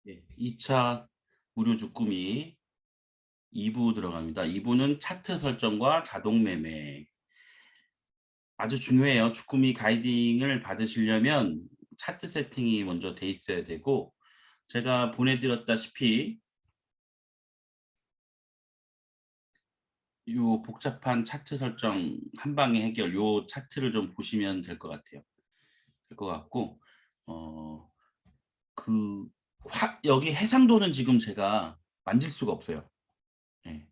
예, 2차 무료 주꾸미 2부 들어갑니다. 2부는 차트 설정과 자동 매매. 아주 중요해요. 주꾸미 가이딩을 받으시려면 차트 세팅이 먼저 돼 있어야 되고, 제가 보내드렸다시피 이 복잡한 차트 설정 한 방에 해결, 요 차트를 좀 보시면 될 것 같아요. 될 것 같고, 어, 그 여기 해상도는 지금 제가 만질 수가 없어요. 예.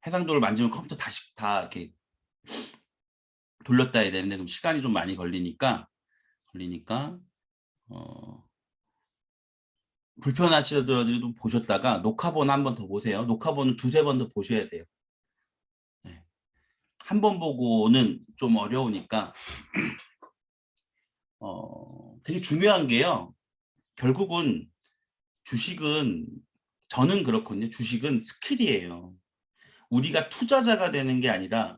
해상도를 만지면 컴퓨터 다시 다 이렇게 돌렸다 해야 되는데 그럼 시간이 좀 많이 걸리니까 어 불편하시더라도 보셨다가 녹화본 한 번 더 보세요. 녹화본은 두세 번 더 보셔야 돼요. 네. 한 번 보고는 좀 어려우니까 되게 중요한 게요. 결국은 주식은 저는 그렇거든요. 주식은 스킬이에요. 우리가 투자자가 되는 게 아니라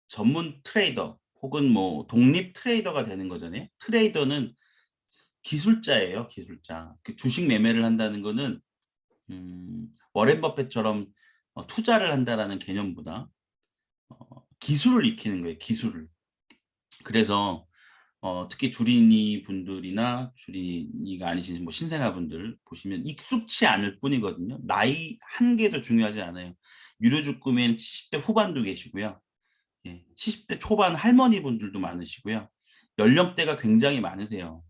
전문 트레이더 혹은 뭐 독립 트레이더가 되는 거잖아요. 트레이더는 기술자예요, 기술자. 그 주식 매매를 한다는 거는 워렌 버핏처럼 투자를 한다라는 개념보다 기술을 익히는 거예요, 기술을. 그래서 특히 주린이 분들이나 주린이가 아니신 뭐 신생아 분들 보시면 익숙치 않을 뿐이거든요. 나이 한계도 중요하지 않아요. 유료 주금엔 70대 후반도 계시고요. 예, 70대 초반 할머니 분들도 많으시고요. 연령대가 굉장히 많으세요.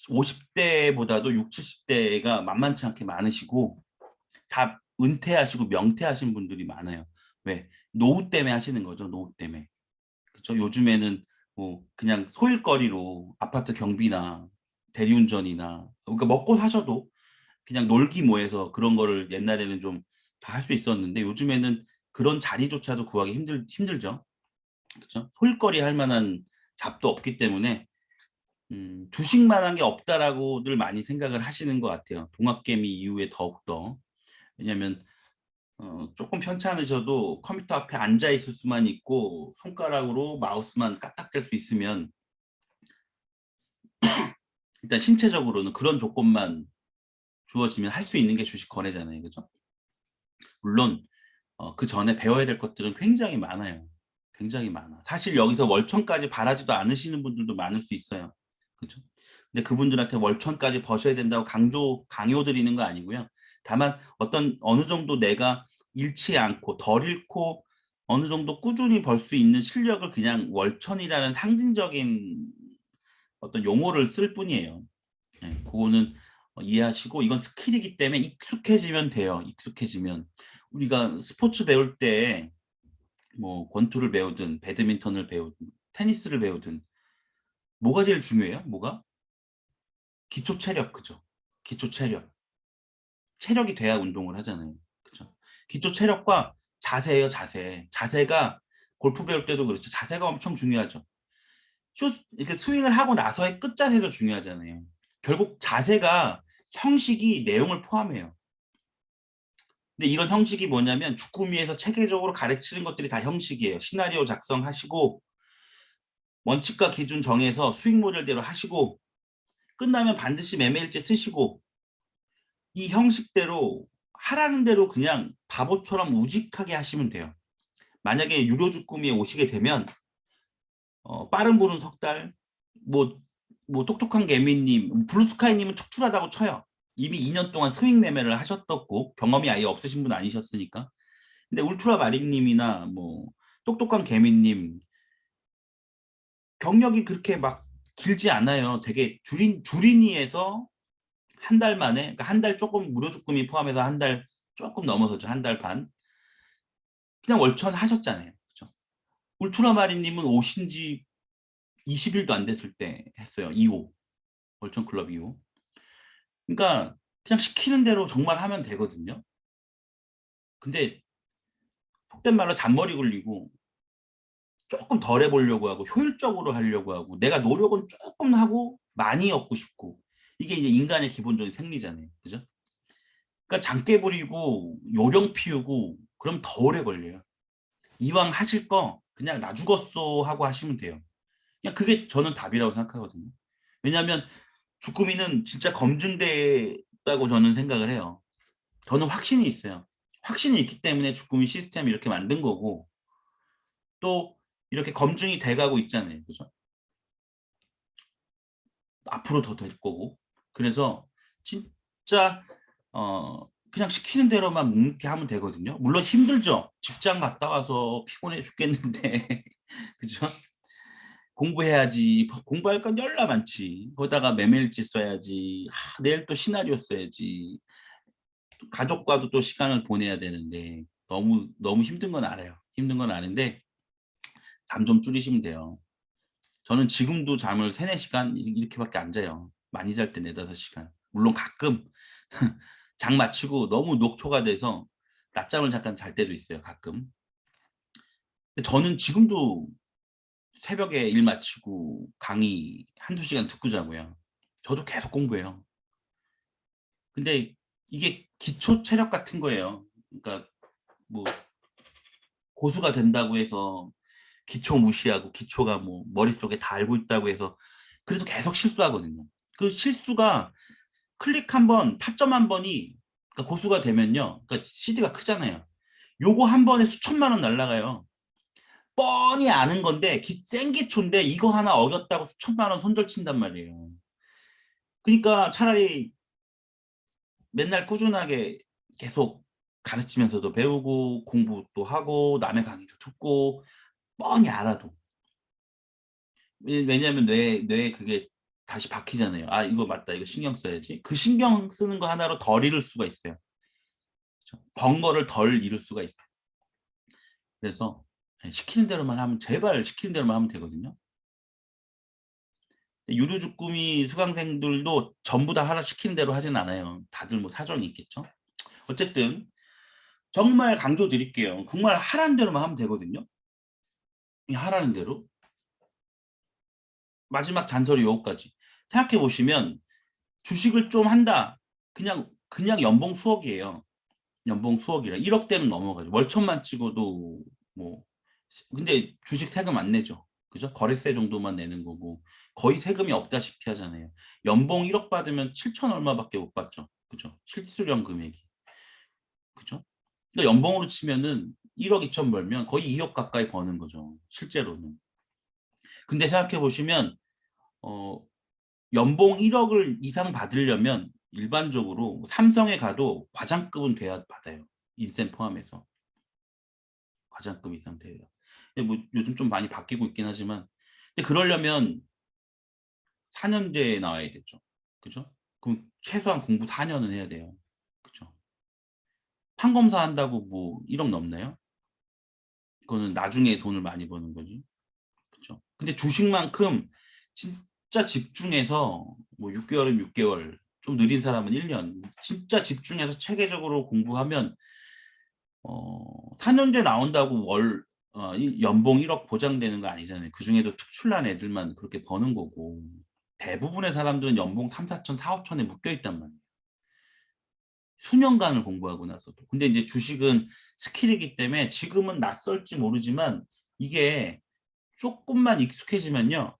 50대보다도 6, 70대가 만만치 않게 많으시고 다 은퇴하시고 명퇴하신 분들이 많아요. 왜? 노후 때문에 하시는 거죠. 노후 때문에. 그렇죠? 요즘에는 뭐 그냥 소일거리로 아파트 경비나 대리운전이나 그러니까 먹고 사셔도 그냥 놀기 뭐해서 그런 거를 옛날에는 좀 다 할 수 있었는데 요즘에는 그런 자리조차도 구하기 힘들죠. 그렇죠? 소일거리 할 만한 잡도 없기 때문에 주식만한 게 없다라고들 많이 생각을 하시는 것 같아요. 동학개미 이후에 더욱더. 왜냐하면 조금 편찮으셔도 컴퓨터 앞에 앉아 있을 수만 있고 손가락으로 마우스만 까딱댈 수 있으면 일단 신체적으로는 그런 조건만 주어지면 할 수 있는 게 주식 거래잖아요. 그죠? 물론 그 전에 배워야 될 것들은 굉장히 많아요. 굉장히 많아. 사실 여기서 월천까지 바라지도 않으시는 분들도 많을 수 있어요. 그죠? 근데 그분들한테 월천까지 버셔야 된다고 강요드리는 거 아니고요. 다만 어느 정도 내가 잃지 않고 덜 잃고 어느 정도 꾸준히 벌 수 있는 실력을 그냥 월천이라는 상징적인 어떤 용어를 쓸 뿐이에요. 네, 그거는 이해하시고 이건 스킬이기 때문에 익숙해지면 돼요. 익숙해지면. 우리가 스포츠 배울 때 뭐 권투를 배우든 배드민턴을 배우든 테니스를 배우든 뭐가 제일 중요해요? 뭐가? 기초 체력, 그죠? 기초 체력. 체력이 돼야 운동을 하잖아요. 그죠? 기초 체력과 자세예요, 자세. 자세가 골프 배울 때도 그렇죠. 자세가 엄청 중요하죠. 이렇게 스윙을 하고 나서의 끝자세도 중요하잖아요. 결국 자세가 형식이 내용을 포함해요. 근데 이런 형식이 뭐냐면 주꾸미에서 체계적으로 가르치는 것들이 다 형식이에요. 시나리오 작성하시고 원칙과 기준 정해서 수익 모델대로 하시고 끝나면 반드시 매매일지 쓰시고 이 형식대로 하라는 대로 그냥 바보처럼 우직하게 하시면 돼요. 만약에 유료 주꾸미에 오시게 되면 빠른 불은 석 달, 뭐 똑똑한 개미님, 블루스카이님은 척출하다고 쳐요. 이미 2년 동안 스윙 매매를 하셨었고 경험이 아예 없으신 분 아니셨으니까. 근데 울트라 마린님이나 뭐 똑똑한 개미님 경력이 그렇게 막 길지 않아요. 되게 주린이에서 한 달 만에, 그러니까 한 달 조금 무료 주금이 포함해서 한 달 조금 넘어서죠. 한 달 반. 그냥 월천 하셨잖아요. 그죠? 울트라 마린님은 오신 지 20일도 안 됐을 때 했어요. 2호. 월천 클럽 2호. 그러니까 그냥 시키는 대로 정말 하면 되거든요. 근데 속된 말로 잔머리 굴리고 조금 덜 해보려고 하고 효율적으로 하려고 하고 내가 노력은 조금 하고 많이 얻고 싶고 이게 이제 인간의 기본적인 생리잖아요. 그죠? 그러니까 장깨 부리고 요령 피우고 그럼 더 오래 걸려요. 이왕 하실 거 그냥 나 죽었어 하고 하시면 돼요. 그냥 그게 저는 답이라고 생각하거든요. 왜냐하면 주꾸미는 진짜 검증됐다고 저는 생각을 해요. 저는 확신이 있어요. 확신이 있기 때문에 주꾸미 시스템을 이렇게 만든 거고, 또 이렇게 검증이 돼가고 있잖아요. 그죠? 앞으로 더 될 거고. 그래서 진짜 그냥 시키는 대로만 묵묵히 하면 되거든요. 물론 힘들죠. 직장 갔다 와서 피곤해 죽겠는데 그죠? 공부해야지. 공부할 건 열나 많지. 거기다가 메모일지 써야지. 내일 또 시나리오 써야지. 또 가족과도 또 시간을 보내야 되는데 너무 너무 힘든 건 알아요. 힘든 건 아는데 잠 좀 줄이시면 돼요. 저는 지금도 잠을 3-4 시간 이렇게밖에 안 자요. 많이 잘 때 4-5 시간. 물론 가끔 장 마치고 너무 녹초가 돼서 낮잠을 잠깐 잘 때도 있어요, 가끔. 근데 저는 지금도 새벽에 일 마치고 강의 1-2 시간 듣고 자고요. 저도 계속 공부해요. 근데 이게 기초 체력 같은 거예요. 그러니까 뭐 고수가 된다고 해서 기초 무시하고 기초가 뭐 머릿속에 다 알고 있다고 해서 그래도 계속 실수하거든요. 그 실수가 클릭 한 번, 타점 한 번이 그러니까 고수가 되면요. 그러니까 CD가 크잖아요. 요거 한 번에 수천만 원 날라가요. 뻔히 아는 건데 센 기초인데 이거 하나 어겼다고 수천만 원 손절 친단 말이에요. 그러니까 차라리 맨날 꾸준하게 계속 가르치면서도 배우고 공부도 하고 남의 강의도 듣고 뻔히 알아도 왜냐하면 뇌에 그게 다시 박히잖아요. '아 이거 맞다. 이거 신경 써야지.' 그 신경 쓰는 거 하나로 덜 잃을 수가 있어요. 그죠. 번거를 덜 잃을 수가 있어요. 그래서 시키는 대로만 하면 제발 시키는 대로만 하면 되거든요. 유료 주꾸미 수강생들도 전부 다 하라 시키는 대로 하진 않아요. 다들 뭐 사정이 있겠죠. 어쨌든 정말 강조드릴게요. 정말 하라는 대로만 하면 되거든요. 그냥 하라는 대로. 마지막 잔소리 요거까지. 생각해 보시면 주식을 좀 한다. 그냥 연봉 수억이에요. 연봉 수억이라 1억 대는 넘어가죠. 월천만 찍어도 뭐 근데 주식 세금 안 내죠. 그죠? 거래세 정도만 내는 거고 거의 세금이 없다시피 하잖아요. 연봉 1억 받으면 7천 얼마밖에 못 받죠. 그죠? 실수령 금액이. 그죠? 그러니까 연봉으로 치면은 1억 2천 벌면 거의 2억 가까이 버는 거죠, 실제로는. 근데 생각해 보시면 어 연봉 1억을 이상 받으려면 일반적으로 삼성에 가도 과장급은 돼야 받아요, 인센 포함해서. 과장급 이상 돼요. 근데 뭐 요즘 좀 많이 바뀌고 있긴 하지만 근데 그러려면 4 년제에 나와야 되죠. 그죠? 그럼 최소한 공부 4 년은 해야 돼요. 그죠? 판검사 한다고 뭐 1억 넘나요? 그거는 나중에 돈을 많이 버는 거지. 그죠? 근데 주식만큼 진짜 집중해서 뭐 6 개월이면 6 개월, 좀 느린 사람은 1 년, 진짜 집중해서 체계적으로 공부하면 4 년제 나온다고 이 연봉 1억 보장되는 거 아니잖아요. 그중에도 특출난 애들만 그렇게 버는 거고. 대부분의 사람들은 연봉 3-4 천, 4-5 천에 묶여 있단 말이에요. 수년간을 공부하고 나서도. 근데 인제 주식은 스킬이기 때문에 지금은 낯설지 모르지만 이게 쪼끔만 익숙해지면요.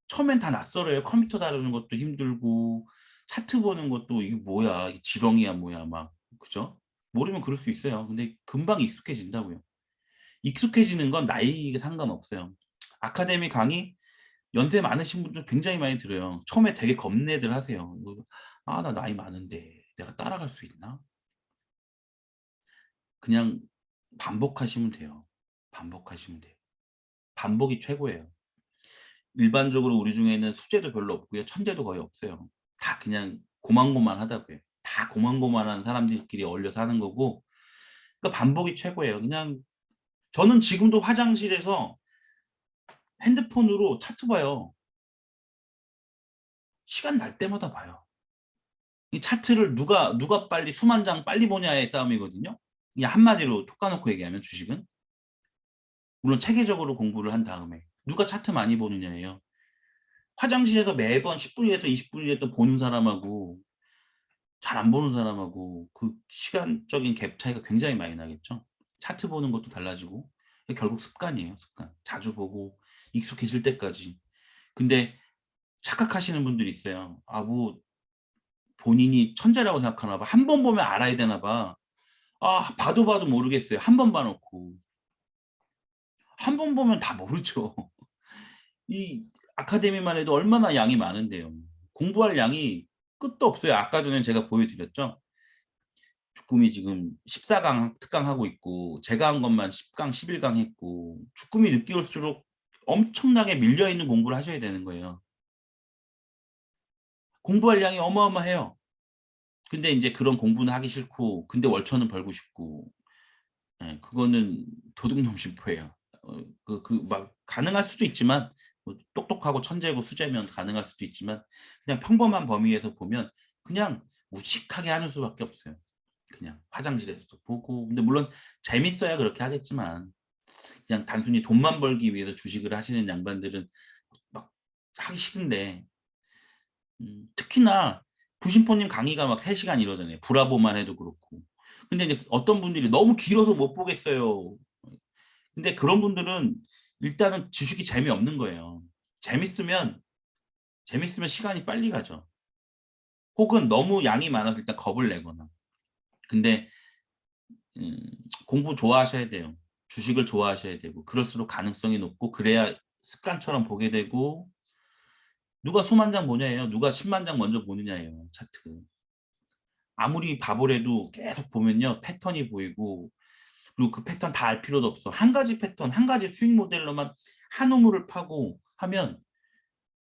처음엔 다 낯설어요. 컴퓨터 다루는 것도 힘들고 차트 보는 것도 '이게 뭐야. 이게 지렁이야 뭐야.' 막 그죠? 모르면 그럴 수 있어요. 근데 금방 익숙해진다고요. 익숙해지는 건 나이가 상관없어요. 아카데미 강의 연세 많으신 분들 굉장히 많이 들어요. 처음에 되게 겁내들 하세요. 이거 '아 나 나이 많은데 내가 따라갈 수 있나?' 그냥 반복하시면 돼요. 반복하시면 돼요. 반복이 최고예요. 일반적으로 우리 중에는 수재도 별로 없고요. 천재도 거의 없어요. 다 그냥 고만고만하다고요. 다 고만고만한 사람들끼리 어울려 사는 거고 그러니까 반복이 최고예요. 그냥 저는 지금도 화장실에서 핸드폰으로 차트 봐요. 시간 날 때마다 봐요. 이 차트를 누가 빨리 수만 장 빨리 보냐의 싸움이거든요. 그냥 한마디로 톡 까놓고 얘기하면 주식은. 물론 체계적으로 공부를 한 다음에. 누가 차트 많이 보느냐예요. 화장실에서 매번 10 분이라도 20 분이라도 보는 사람하고 잘 안 보는 사람하고 그 시간적인 갭 차이가 굉장히 많이 나겠죠. 차트 보는 것도 달라지고 결국 습관이에요, 습관. 자주 보고 익숙해질 때까지. 근데 착각하시는 분들이 있어요. 아, 뭐 본인이 천재라고 생각하나 봐. 한 번 보면 알아야 되나 봐. 아, 봐도 봐도 모르겠어요. 한 번 봐놓고. 한 번 보면 다 모르죠. 이 아카데미만 해도 얼마나 양이 많은데요. 공부할 양이 끝도 없어요. 아까 전에 제가 보여드렸죠. 주꾸미 지금 14강 특강하고 있고 제가 한 것만 10강, 11강 했고 주꾸미 늦게 올수록 엄청나게 밀려있는 공부를 하셔야 되는 거예요. 공부할 양이 어마어마해요. 근데 이제 그런 공부는 하기 싫고 근데 월천은 벌고 싶고 예, 그거는 도둑놈 심보예요. 막 가능할 수도 있지만 뭐 똑똑하고 천재고 수재면 가능할 수도 있지만 그냥 평범한 범위에서 보면 그냥 무식하게 하는 수밖에 없어요. 그냥 화장실에서도 보고 근데 물론 재밌어야 그렇게 하겠지만 그냥 단순히 돈만 벌기 위해서 주식을 하시는 양반들은 막 하기 싫은데 특히나 부심포님 강의가 막 3시간 이러잖아요. 브라보만 해도 그렇고. 근데 이제 어떤 분들이 너무 길어서 못 보겠어요. 근데 그런 분들은 일단은 주식이 재미없는 거예요. 재밌으면 시간이 빨리 가죠. 혹은 너무 양이 많아서 일단 겁을 내거나. 근데 음, 공부 좋아하셔야 돼요. 주식을 좋아하셔야 되고 그럴수록 가능성이 높고 그래야 습관처럼 보게 되고 누가 수만 장 보냐예요. 누가 10만 장 먼저 보느냐예요. 차트. 아무리 바보래도 계속 보면요. 패턴이 보이고 그리고 그 패턴 다 알 필요도 없어. 한 가지 패턴, 한 가지 수익 모델로만 한 우물을 파고 하면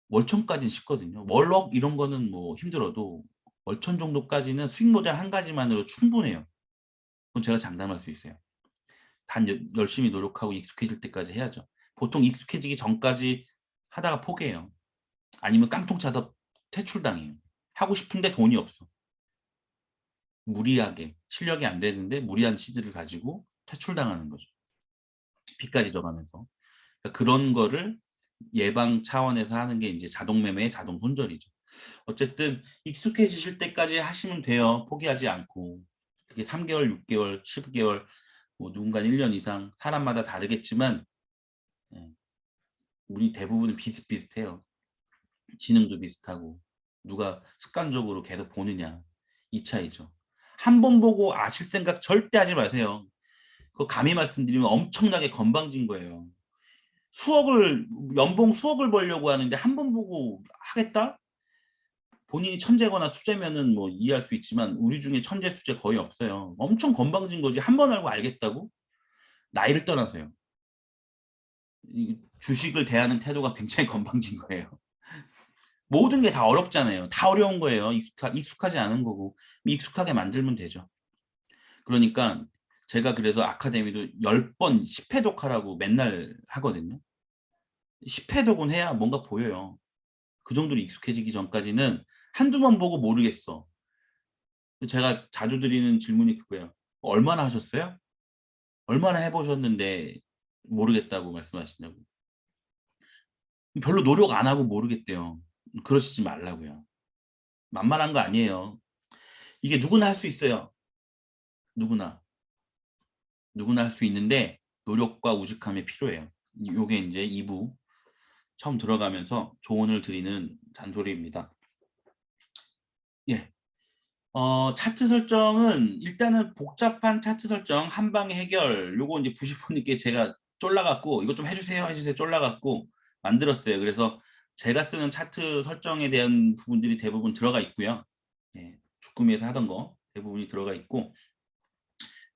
월천까지는 쉽거든요. 월록 이런 거는 뭐 힘들어도 월천 정도까지는 수익 모델 한 가지만으로 충분해요. 그건 제가 장담할 수 있어요. 단 열심히 노력하고 익숙해질 때까지 해야죠. 보통 익숙해지기 전까지 하다가 포기해요. 아니면 깡통 차서 퇴출당해요. 하고 싶은데 돈이 없어. 무리하게 실력이 안 되는데 무리한 치즈를 가지고 퇴출당하는 거죠. 빚까지 져가면서. 그러니까 그런 거를 예방 차원에서 하는 게 이제 자동 매매의 자동 손절이죠. 어쨌든 익숙해지실 때까지 하시면 돼요. 포기하지 않고. 그게 3개월, 6개월, 10개월, 뭐 누군가는 1년 이상 사람마다 다르겠지만 예, 우리 대부분은 비슷비슷해요. 지능도 비슷하고 누가 습관적으로 계속 보느냐 이 차이죠. 한 번 보고 아실 생각 절대 하지 마세요. 그거 감히 말씀드리면 엄청나게 건방진 거예요. 연봉 수억을 벌려고 하는데 한 번 보고 하겠다? 본인이 천재거나 수재면은 뭐 이해할 수 있지만 우리 중에 천재 수재 거의 없어요. 엄청 건방진 거지. 한 번 알고 알겠다고? 나이를 떠나서요. 주식을 대하는 태도가 굉장히 건방진 거예요. 모든 게 다 어렵잖아요. 다 어려운 거예요. 익숙하지 않은 거고 익숙하게 만들면 되죠. 그러니까 제가 그래서 아카데미도 10번 10회독 하라고 맨날 하거든요. 10회독은 해야 뭔가 보여요. 그 정도로 익숙해지기 전까지는 한두 번 보고 모르겠어. 제가 자주 드리는 질문이 그거예요. 얼마나 하셨어요? 얼마나 해보셨는데 모르겠다고 말씀하시냐고. 별로 노력 안 하고 모르겠대요. 그러시지 말라고요. 만만한 거 아니에요. 이게 누구나 할 수 있어요. 누구나. 누구나 할 수 있는데 노력과 우직함이 필요해요. 요게 이제 2부 처음 들어가면서 조언을 드리는 잔소리입니다. 예. 차트 설정은 일단은 복잡한 차트 설정 한 방에 해결 요거 이제 부식분님께 제가 쫄라갖고 이거 좀 해주세요 쫄라갖고 만들었어요. 그래서 제가 쓰는 차트 설정에 대한 부분들이 대부분 들어가 있고요. 예, 주꾸미에서 하던 거 대부분이 들어가 있고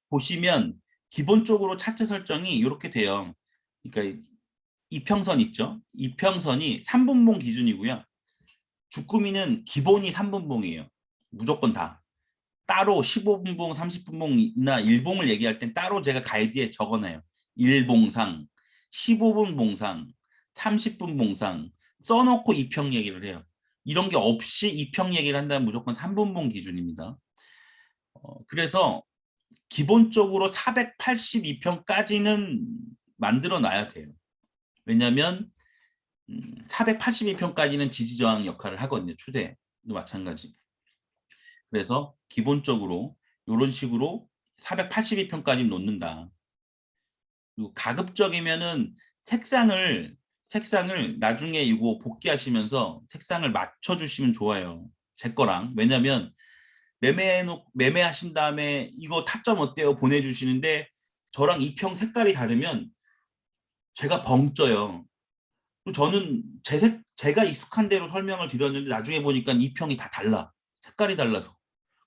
보시면 기본적으로 차트 설정이 이렇게 돼요. 그러니까 이평선 있죠. 이평선이 3분봉 기준이고요. 주꾸미는 기본이 3분봉이에요. 무조건 다. 따로 15분봉, 30분봉이나 일봉을 얘기할 땐 따로 제가 가이드에 적어놔요. 일봉상, 15분 봉상, 30분 봉상 써놓고 이평 얘기를 해요. 이런 게 없이 이평 얘기를 한다면 무조건 3분봉 기준입니다. 그래서 기본적으로 482평까지는 만들어 놔야 돼요. 왜냐하면 482평까지는 지지저항 역할을 하거든요. 추세도 마찬가지. 그래서 기본적으로 이런 식으로 482평까지 놓는다. 그리고 가급적이면은 색상을 색상을 나중에 이거 복귀하시면서 색상을 맞춰주시면 좋아요. 제 거랑. 왜냐면 매매하신 다음에 이거 타점 어때요? 보내주시는데 저랑 이평 색깔이 다르면 제가 벙쪄요. 저는 제가 익숙한 대로 설명을 드렸는데 나중에 보니까 이평이 다 달라. 색깔이 달라서.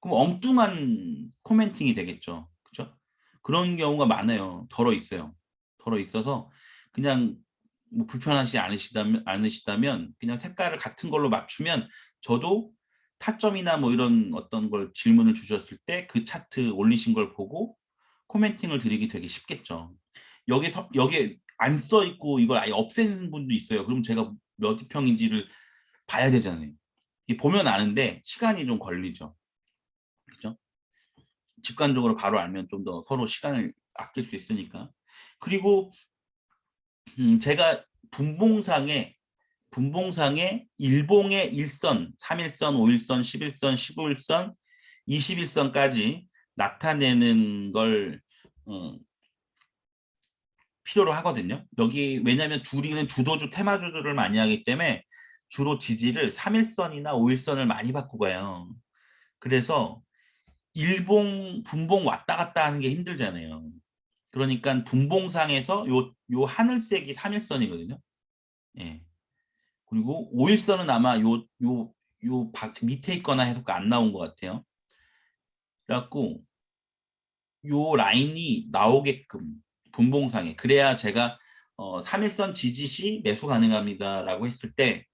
그럼 엉뚱한 코멘팅이 되겠죠. 그렇죠? 그런 경우가 많아요. 덜어 있어요. 덜어 있어서 그냥 뭐 불편하지 않으시다면 그냥 색깔을 같은 걸로 맞추면 저도 타점이나 뭐 이런 어떤 걸 질문을 주셨을 때 그 차트 올리신 걸 보고 코멘팅을 드리기 되게 쉽겠죠. 여기에 안 써 있고 이걸 아예 없애는 분도 있어요. 그럼 제가 몇 평인지를 봐야 되잖아요. 보면 아는데 시간이 좀 걸리죠. 그죠? 직관적으로 바로 알면 좀 더 서로 시간을 아낄 수 있으니까. 그리고 제가 분봉상에 일봉의 1선, 3일선, 5일선, 11선, 15일선, 21선까지 나타내는 걸 필요로 하거든요. 여기 왜냐하면 우리는 주도주, 테마주들을 많이 하기 때문에 주로 지지를 3일선이나 5일선을 많이 받고 가요. 그래서 분봉 왔다 갔다 하는 게 힘들잖아요. 그러니까 분봉상에서 요 하늘색이 3일선이거든요. 예. 그리고 5일선은 아마 요 밑에 있거나 해서 안 나온 것 같아요. 그래갖고 요 라인이 나오게끔 분봉상에 그래야 제가 3일선 지지 시 매수 가능합니다라고 했을 때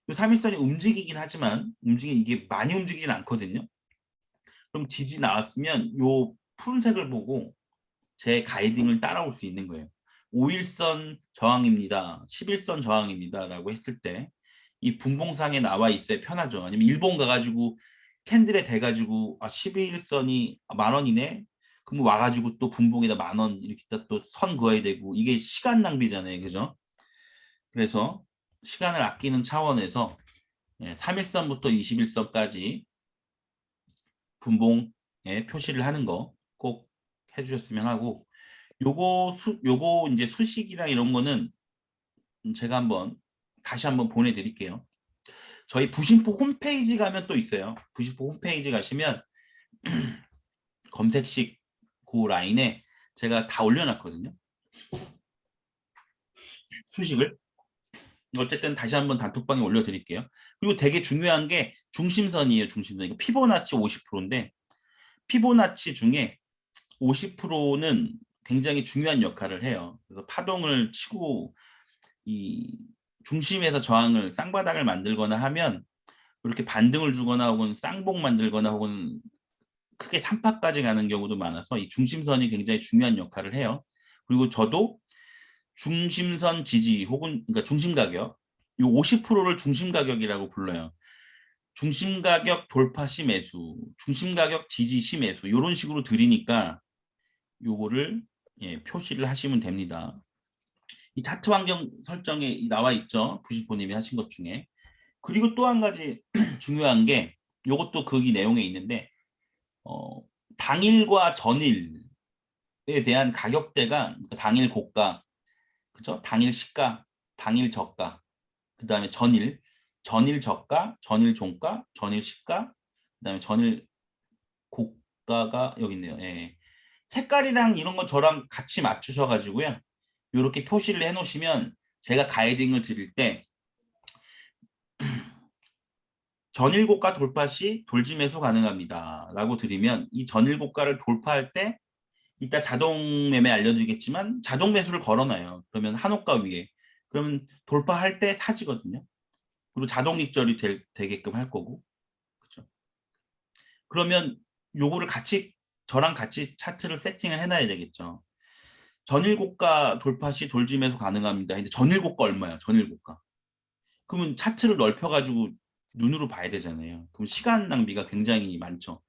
이 3일선이 움직이긴 하지만 이게 많이 움직이진 않거든요. 그럼 지지 나왔으면 요 푸른색을 보고 제 가이딩을 따라올 수 있는 거예요. 5일선 저항입니다. 11선 저항입니다. 라고 했을 때 이 분봉상에 나와 있어야 편하죠. 아니면 일본 가가지고 캔들에 대가지고 11선이 10,000원이네. 그럼 와가지고 또 분봉에다 10,000원 이렇게 또 선 그어야 되고 이게 시간 낭비잖아요. 그죠? 그래서 시간을 아끼는 차원에서 3일선부터 21선까지 분봉에 표시를 하는 거 꼭 해주셨으면 하고 요거 이제 수식이랑 이런 거는 제가 다시 한번 보내드릴게요. 저희 부심포 홈페이지 가면 또 있어요. 부심포 홈페이지 가시면 검색식 그 라인에 제가 다 올려놨거든요. 수식을. 어쨌든 다시 한번 단톡방에 올려드릴게요. 그리고 되게 중요한 게 중심선이에요. 중심선. 피보나치 50%인데 피보나치 중에 50%는 굉장히 중요한 역할을 해요. 그래서 파동을 치고 이 중심에서 저항을 쌍바닥을 만들거나 하면 이렇게 반등을 주거나 혹은 쌍봉 만들거나 혹은 크게 3파까지 가는 경우도 많아서 이 중심선이 굉장히 중요한 역할을 해요. 그리고 저도 중심선 지지 혹은 그러니까 중심 가격 이 50%를 중심 가격이라고 불러요. 중심 가격 돌파 시 매수, 중심 가격 지지 시 매수 이런 식으로 드리니까 요거를 표시를 하시면 됩니다. 이 차트 환경 설정에 나와 있죠. 부시포님이 하신 것 중에. 그리고 또 한 가지 중요한 게 요것도 거기 내용에 있는데 어, 당일과 전일에 대한 가격대가 그러니까 당일 고가, 그죠? 당일 시가, 당일 저가, 그 다음에 전일 저가, 전일 종가, 전일 시가, 그 다음에 전일 고가가 여기 있네요. 예. 색깔이랑 이런 거 저랑 같이 맞추셔가지고요. 이렇게 표시를 해놓으시면 제가 가이딩을 드릴 때 전일 고가 돌파 시 돌지 매수 가능합니다. 라고 드리면 이 전일 고가를 돌파할 때 이따 자동 매매 알려드리겠지만 자동 매수를 걸어놔요. 그러면 한호가 위에. 그러면 돌파할 때 사지거든요. 그리고 자동 익절이 되게끔 할 거고. 그렇죠? 그러면 요거를 저랑 같이 차트를 세팅을 해놔야 되겠죠. 전일 고가 돌파 시 돌지 매수 가능합니다. 근데 전일 고가 얼마야? 전일 고가. 그러면 차트를 넓혀가지고 눈으로 봐야 되잖아요. 그럼 시간 낭비가 굉장히 많죠.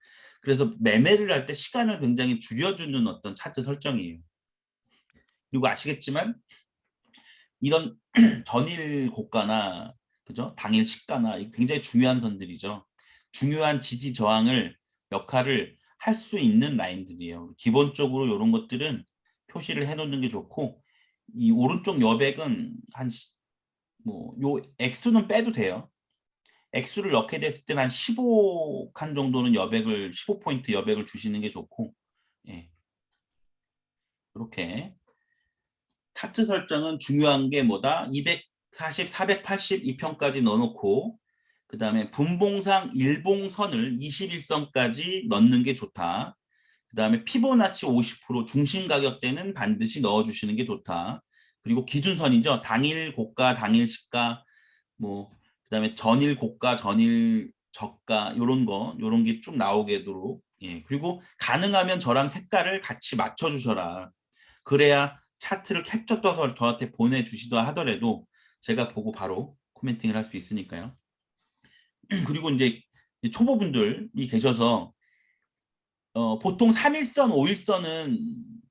그래서 매매를 할 때 시간을 굉장히 줄여주는 어떤 차트 설정이에요. 그리고 아시겠지만 이런 전일 고가나 그죠? 당일 시가나 굉장히 중요한 선들이죠. 중요한 지지 저항을 역할을 할 수 있는 라인들이에요. 기본적으로 이런 것들은 표시를 해놓는 게 좋고 이 오른쪽 여백은 한 뭐 요 액수는 빼도 돼요. 액수를 넣게 됐을 때는 한 15칸 정도는 여백을 15포인트 여백을 주시는 게 좋고 예. 이렇게 차트 설정은 중요한 게 뭐다? 240, 480 이 편까지 넣어 놓고 그다음에 분봉상 일봉선을 21선까지 넣는 게 좋다. 그다음에 피보나치 50% 중심 가격대는 반드시 넣어 주시는 게 좋다. 그리고 기준선이죠. 당일 고가, 당일 시가 뭐 그다음에 전일 고가, 전일 저가 요런 게 쭉 나오게 도록 예. 그리고 가능하면 저랑 색깔을 같이 맞춰 주셔라. 그래야 차트를 캡처 떠서 저한테 보내 주시더 하더라도 제가 보고 바로 코멘팅을 할 수 있으니까요. 그리고 인제 초보분들이 계셔서 보통 3일선, 5일선은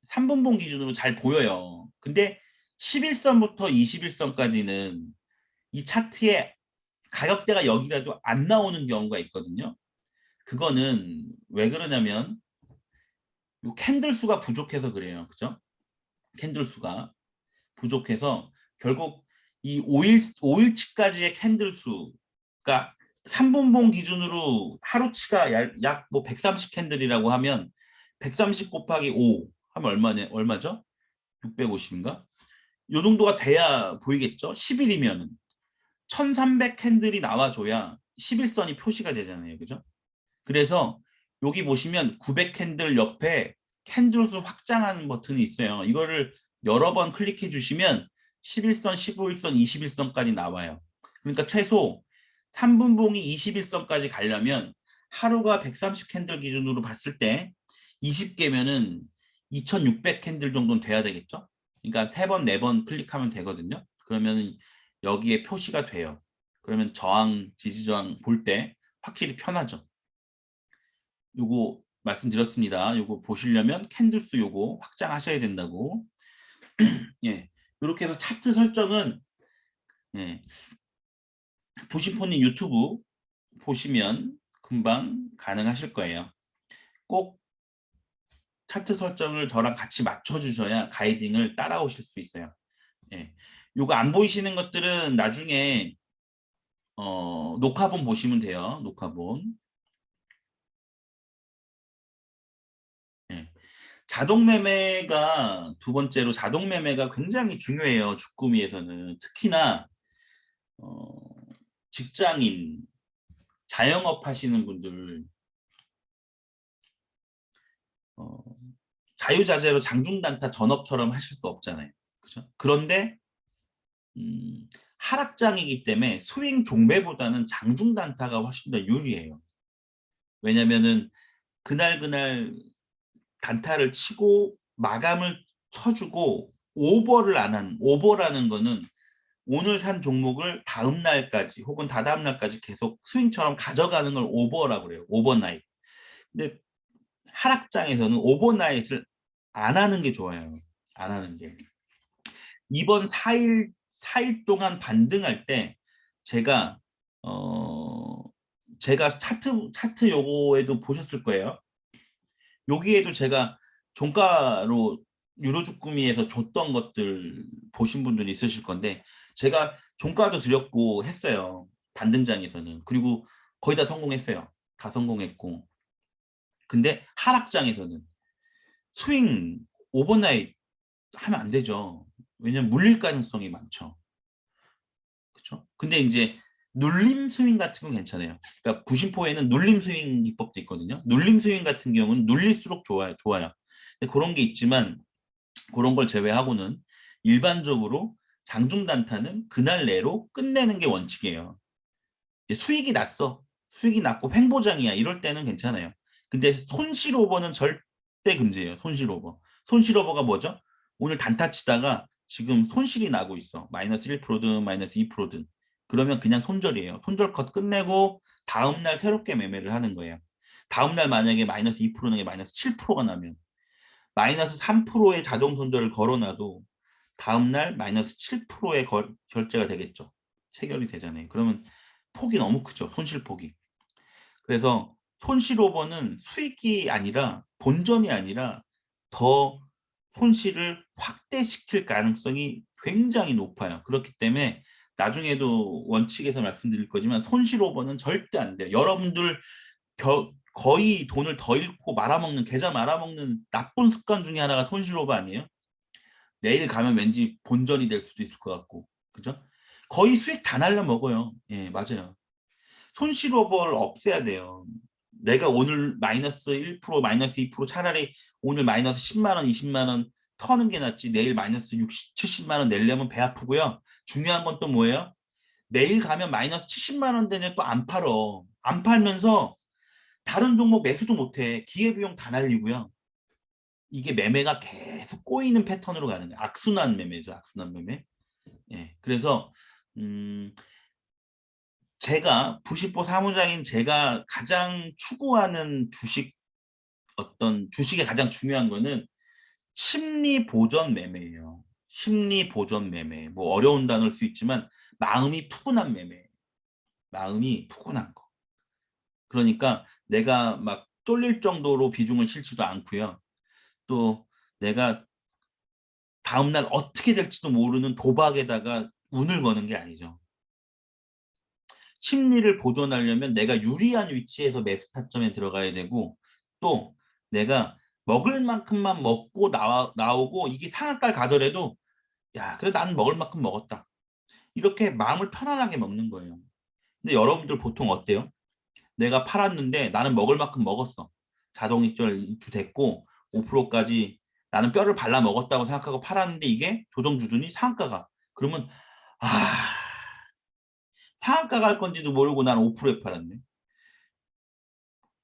3분봉 기준으로 잘 보여요. 근데 11선부터 21선까지는 이 차트에 가격대가 여기라도 안 나오는 경우가 있거든요. 그거는 왜 그러냐면 요 캔들 수가 부족해서 그래요. 그죠? 캔들 수가 부족해서 결국 이 5일치까지의 캔들 수가 3분봉 기준으로 하루치가 약 뭐 130 캔들이라고 하면 130 곱하기 5 하면 얼마죠? 650인가? 요 정도가 돼야 보이겠죠? 10일이면은 1300 캔들이 나와줘야 11선이 표시가 되잖아요. 그죠? 그래서 여기 보시면 900 캔들 옆에 캔들 수 확장하는 버튼이 있어요. 이거를 여러 번 클릭해 주시면 11선, 15일선, 21선까지 나와요. 그러니까 최소 3분봉이 21선까지 가려면 하루가 130 캔들 기준으로 봤을 때 20개면은 2600 캔들 정도는 돼야 되겠죠? 그러니까 3번, 4번 클릭하면 되거든요. 그러면 여기에 표시가 돼요. 그러면 저항, 지지저항 볼 때 확실히 편하죠. 요거 말씀드렸습니다. 요거 보시려면 캔들수 요거 확장하셔야 된다고. 예. 요렇게 해서 차트 설정은 예. 부신포님 유튜브 보시면 금방 가능하실 거예요. 꼭 차트 설정을 저랑 같이 맞춰 주셔야 가이딩을 따라오실 수 있어요. 예. 요거 안 보이시는 것들은 나중에 녹화본 보시면 돼요. 녹화본. 예. 자동 매매가 두 번째로 자동 매매가 굉장히 중요해요. 주꾸미에서는. 특히나 어 직장인, 자영업 하시는 분들 어 자유자재로 장중단타 전업처럼 하실 수 없잖아요. 그죠? 그런데 하락장이기 때문에 스윙 종배보다는 장중단타가 훨씬 더 유리해요. 왜냐면은 그날 단타를 치고 마감을 쳐 주고 오버를 안 하는 오버라는 거는 오늘 산 종목을 다음 날까지 혹은 다다음 날까지 계속 스윙처럼 가져가는 걸 오버라고 그래요. 오버나잇. 근데 하락장에서는 오버나잇을 안 하는 게 좋아요. 안 하는 게. 이번 4일 동안 반등할 때 제가 어 제가 차트 요거에도 보셨을 거예요. 여기에도 제가 종가로 유로 주꾸미에서 줬던 것들 보신 분들이 있으실 건데 제가 종가도 드렸고 했어요. 반등장에서는. 그리고 거의 다 성공했어요. 다 성공했고. 근데 하락장에서는 스윙 오버나잇 하면 안 되죠. 왜냐면 물릴 가능성이 많죠. 그쵸? 근데 인제 눌림 스윙 같은 건 괜찮아요. 그러니까 부심포에는 눌림 스윙 기법도 있거든요. 눌림 스윙 같은 경우는 눌릴수록 좋아요. 근데 고런 게 있지만 고런 걸 제외하고는 일반적으로 장중 단타는 그날 내로 끝내는 게 원칙이에요. 수익이 났어. 수익이 났고 횡보장이야. 이럴 때는 괜찮아요. 근데 손실 오버는 절대 금지예요. 손실 오버. 손실 오버가 뭐죠? 오늘 단타 치다가 지금 손실이 나고 있어. 마이너스 1%든 마이너스 2%든. 그러면 그냥 손절이에요. 손절 컷 끝내고 다음 날 새롭게 매매를 하는 거예요. 다음 날 만약에 마이너스 2%는 마이너스 7%가 나면 마이너스 3%의 자동 손절을 걸어놔도 다음 날 마이너스 7%의 결제가 되겠죠. 체결이 되잖아요. 그러면 폭이 너무 크죠. 손실 폭이. 그래서 손실 오버는 수익이 아니라 본전이 아니라 더 손실을 확대시킬 가능성이 굉장히 높아요. 그렇기 때문에 나중에도 원칙에서 말씀드릴 거지만 손실 오버는 절대 안 돼요. 여러분들 거의 돈을 더 잃고 말아먹는 계좌 말아먹는 나쁜 습관 중에 하나가 손실 오버 아니에요? 내일 가면 왠지 본전이 될 수도 있을 것 같고, 그죠? 거의 수익 다 날려먹어요. 예, 맞아요. 손실 오버를 없애야 돼요. 내가 오늘 마이너스 1%, 마이너스 2% 차라리 오늘 마이너스 10만 원, 20만 원 터는 게 낫지 내일 마이너스 60, 70만 원 내려면 배 아프고요. 중요한 건 또 뭐예요? 내일 가면 마이너스 70만 원 되면 또 안 팔어. 안 팔면서 다른 종목 매수도 못해. 기회비용 다 날리고요. 이게 매매가 계속 꼬이는 패턴으로 가는 거예요. 악순환 매매죠. 악순환 매매. 예. 그래서 제가 부십보 사무장인 제가 가장 추구하는 어떤 주식의 가장 중요한 거는 심리 보전 매매예요. 심리 보전 매매. 뭐 어려운 단어일 수 있지만 마음이 푸근한 매매. 마음이 푸근한 거. 그러니까 내가 막 쫄릴 정도로 비중을 실지도 않고요. 또 내가 다음날 어떻게 될지도 모르는 도박에다가 운을 거는 게 아니죠. 심리를 보존하려면 내가 유리한 위치에서 매수 타점에 들어가야 되고 또 내가 먹을 만큼만 먹고 나오고 이게 상한가를 가더라도 야 그래 나는 먹을 만큼 먹었다. 이렇게 마음을 편안하게 먹는 거예요. 근데 여러분들 보통 어때요? 내가 팔았는데 나는 먹을 만큼 먹었어. 자동익절 입주됐고 5%까지 나는 뼈를 발라 먹었다고 생각하고 팔았는데 이게 조정주준이 상한가가 그러면 아 상한가 갈 건지도 모르고 난 5%에 팔았네.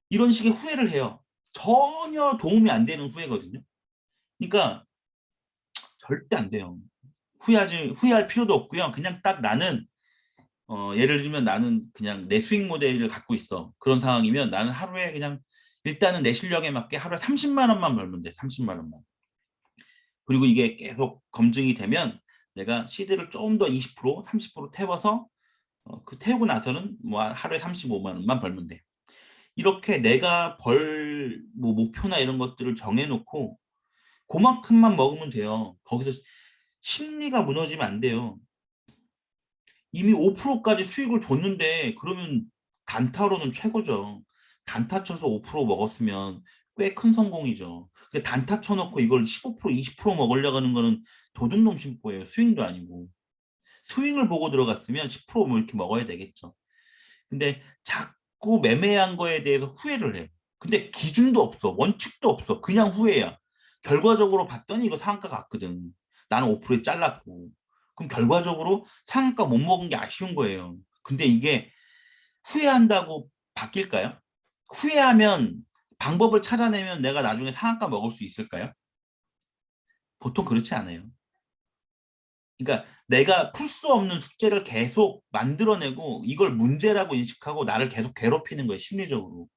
이런 식의 후회를 해요. 전혀 도움이 안 되는 후회거든요. 그러니까 절대 안 돼요. 후회할 필요도 없고요. 그냥 딱 나는 예를 들면 나는 그냥 내 수익 모델을 갖고 있어. 그런 상황이면 나는 하루에 그냥 일단은 내 실력에 맞게 하루에 30만 원만 벌면 돼. 30만 원만. 그리고 이게 계속 검증이 되면 내가 시드를 좀 더 20%, 30% 태워서 그 태우고 나서는 뭐 하루에 35만 원만 벌면 돼. 이렇게 내가 뭐 목표나 이런 것들을 정해놓고 그만큼만 먹으면 돼요. 거기서 심리가 무너지면 안 돼요. 이미 5%까지 수익을 줬는데 그러면 단타로는 최고죠. 단타 쳐서 5% 먹었으면 꽤 큰 성공이죠. 근데 단타 쳐놓고 이걸 15%, 20% 먹으려고 하는 거는 도둑놈 심보예요. 스윙도 아니고. 스윙을 보고 들어갔으면 10%뭐 이렇게 먹어야 되겠죠. 근데 자꾸 매매한 거에 대해서 후회를 해. 근데 기준도 없어. 원칙도 없어. 그냥 후회야. 결과적으로 봤더니 이거 상한가 같거든. 나는 5%에 잘랐고. 그럼 결과적으로 상한가 못 먹은 게 아쉬운 거예요. 근데 이게 후회한다고 바뀔까요? 후회하면 방법을 찾아내면 내가 나중에 상한가 먹을 수 있을까요? 보통 그렇지 않아요. 그러니까 내가 풀 수 없는 숙제를 계속 만들어내고 이걸 문제라고 인식하고 나를 계속 괴롭히는 거예요, 심리적으로.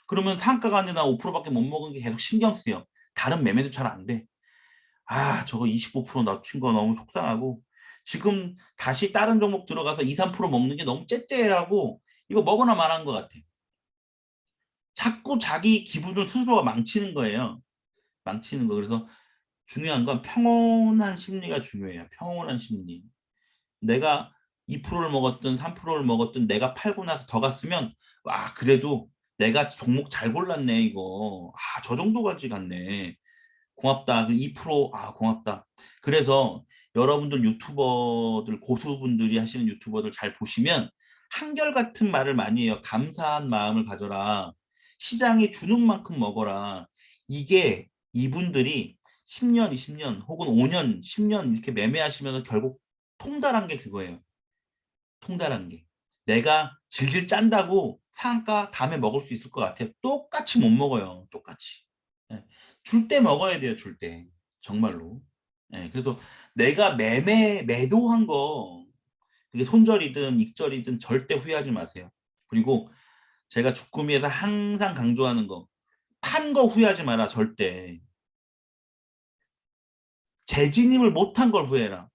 그러면 상가가 안 돼, 나 5%밖에 못 먹은 게 계속 신경 쓰여. 다른 매매도 잘 안 돼. 아, 저거 25% 낮춘 거 너무 속상하고 지금 다시 다른 종목 들어가서 2, 3% 먹는 게 너무 째째하고 이거 먹으나 말한 것 같아. 자꾸 자기 기분을 스스로가 망치는 거예요. 망치는 거. 그래서 중요한 건 평온한 심리가 중요해요. 평온한 심리. 내가 2%를 먹었든 3%를 먹었든 내가 팔고 나서 더 갔으면 와 그래도 내가 종목 잘 골랐네 이거. 아, 저 정도까지 갔네. 고맙다. 2%, 아, 고맙다. 그래서 여러분들 유튜버들, 고수분들이 하시는 유튜버들 잘 보시면 한결같은 말을 많이 해요. 감사한 마음을 가져라. 시장이 주는 만큼 먹어라. 이게 이분들이 10년, 20년 혹은 5년, 10년 이렇게 매매하시면서 결국 통달한 게 그거예요. 통달한 게. 내가 질질 짠다고 상한가 다음에 먹을 수 있을 것 같아요. 똑같이 못 먹어요. 똑같이. 예. 줄 때 먹어야 돼요. 줄 때. 정말로. 예. 그래서 내가 매도한 거 그게 손절이든 익절이든 절대 후회하지 마세요. 그리고 제가 주꾸미에서 항상 강조하는 거. 판 거 후회하지 마라. 절대. 재진입을 못한 걸 후회해라.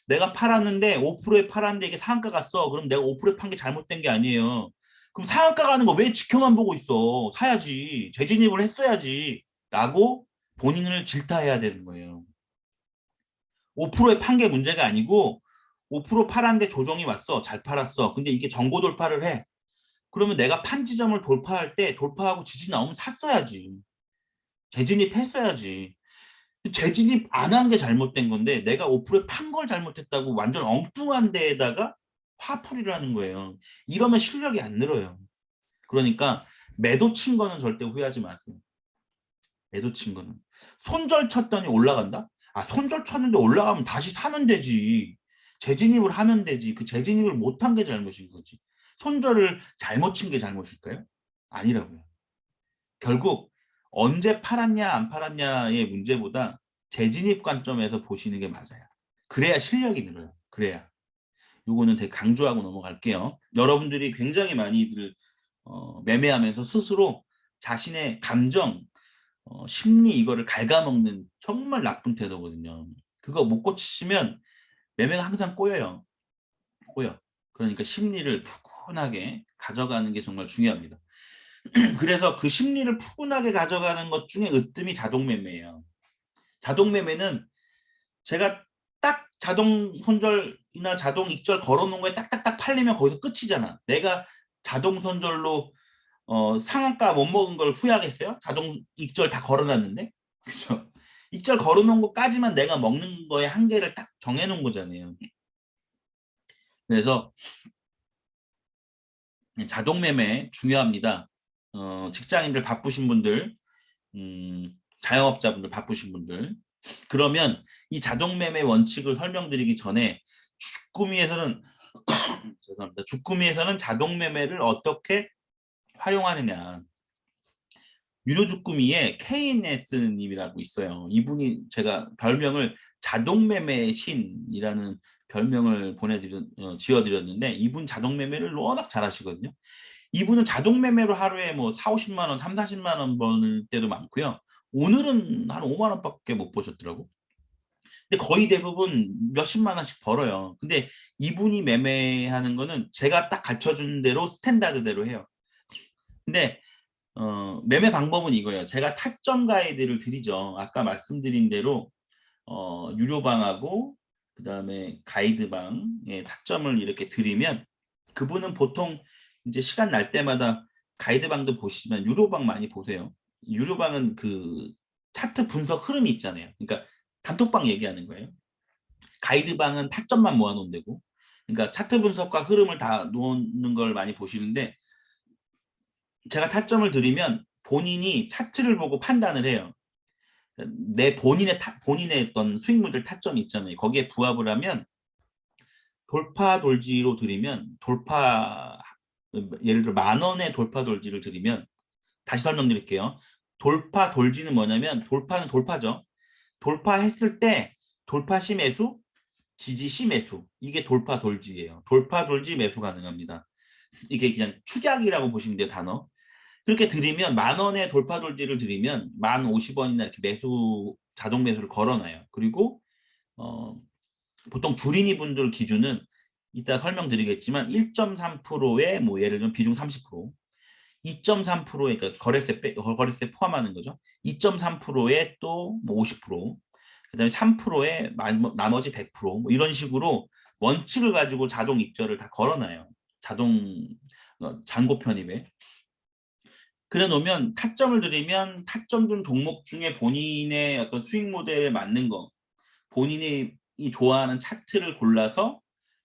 내가 팔았는데 5%에 팔았는데 이게 상한가 갔어. 그럼 내가 5%에 판 게 잘못된 게 아니에요. 그럼 상한가 가는 거 왜 지켜만 보고 있어? 사야지. 재진입을 했어야지. 라고 본인을 질타해야 되는 거예요. 5%에 판 게 문제가 아니고 5% 팔았는데 조정이 왔어. 잘 팔았어. 근데 이게 전고 돌파를 해. 그러면 내가 판 지점을 돌파할 때 돌파하고 지지 나오면 샀어야지. 재진입했어야지. 재진입 안 한 게 잘못된 건데 내가 5%에 판 걸 잘못했다고 완전 엉뚱한 데에다가 화풀이를 하는 거예요. 이러면 실력이 안 늘어요. 그러니까 매도 친 거는 절대 후회하지 마세요. 매도 친 거는. 손절 쳤더니 올라간다? 아, 손절 쳤는데 올라가면 다시 사면 되지. 재진입을 하면 되지. 그 재진입을 못한 게 잘못인 거지. 손절을 잘못 친 게 잘못일까요? 아니라고요. 결국 언제 팔았냐 안 팔았냐의 문제보다 재진입 관점에서 보시는 게 맞아요. 그래야 실력이 늘어요. 그래야. 요거는 되게 강조하고 넘어갈게요. 여러분들이 굉장히 많이들 매매하면서 스스로 자신의 감정, 심리 이거를 갉아먹는 정말 나쁜 태도거든요. 그거 못 고치시면 매매가 항상 꼬여요. 꼬여. 그러니까 심리를 푸근하게 가져가는 게 정말 중요합니다. 그래서 그 심리를 푸근하게 가져가는 것 중에 으뜸이 자동 매매예요. 자동 매매는 제가 딱 자동 손절이나 자동 익절 걸어놓은 거에 딱딱딱 팔리면 거기서 끝이잖아. 내가 자동 손절로 상한가 못 먹은 걸 후회하겠어요? 자동 익절 다 걸어놨는데, 그죠? 익절 걸어놓은 것까지만 내가 먹는 거에 한계를 딱 정해놓은 거잖아요. 그래서 자동 매매 중요합니다. 직장인들 바쁘신 분들, 자영업자분들 바쁘신 분들. 그러면 이 자동 매매 원칙을 설명드리기 전에 주꾸미에서는 죄송합니다. 주꾸미에서는 자동 매매를 어떻게 활용하느냐. 유료 주꾸미에 KNS님이라고 있어요. 이분이 제가 별명을 자동 매매의 신이라는 별명을 지어드렸는데 이분 자동 매매를 워낙 잘하시거든요. 이분은 자동 매매로 하루에 뭐 4, 50만 원, 3, 40만 원 버는 때도 많고요. 오늘은 한 5만 원밖에 못 보셨더라고. 근데 거의 대부분 몇십만 원씩 벌어요. 근데 이분이 매매하는 거는 제가 딱 갖춰준 대로 스탠다드대로 해요. 근데 매매 방법은 이거예요. 제가 타점 가이드를 드리죠. 아까 말씀드린 대로 유료방하고 그다음에 가이드방에 타점을 이렇게 드리면 그분은 보통 이제 시간 날 때마다 가이드방도 보시지만 유료방 많이 보세요. 유료방은 그 차트 분석 흐름이 있잖아요. 그러니까 단톡방 얘기하는 거예요. 가이드방은 타점만 모아놓은 데고, 그러니까 차트 분석과 흐름을 다 놓는 걸 많이 보시는데 제가 타점을 드리면 본인이 차트를 보고 판단을 해요. 내 본인의 어떤 수익 모델 타점이 있잖아요. 거기에 부합을 하면 돌파 돌지로 드리면 예를 들어 10,000원의 돌파 돌지를 드리면 다시 설명드릴게요. 돌파 돌지는 뭐냐면 돌파는 돌파죠. 돌파했을 때 돌파 시 매수, 지지 시 매수. 이게 돌파 돌지예요. 돌파 돌지 매수 가능합니다. 이게 그냥 축약이라고 보시면 돼요, 단어. 그렇게 드리면 10,000원의 돌파 돌지를 드리면 1050원이나 이렇게 자동 매수를 걸어놔요. 그리고 보통 주린이 분들 기준은 이따 설명드리겠지만 1.3%의 뭐 예를 들면 비중 30%, 2.3%의 그러니까 거래세 포함하는 거죠. 2.3%의 또 뭐 50%, 그다음에 3%의 나머지 100%뭐 이런 식으로 원칙을 가지고 자동 입절을 다 걸어놔요. 자동 잔고 편입에. 그래 놓으면 타점을 들이면 타점 준 종목 중에 본인의 어떤 수익 모델에 맞는 거, 본인이 좋아하는 차트를 골라서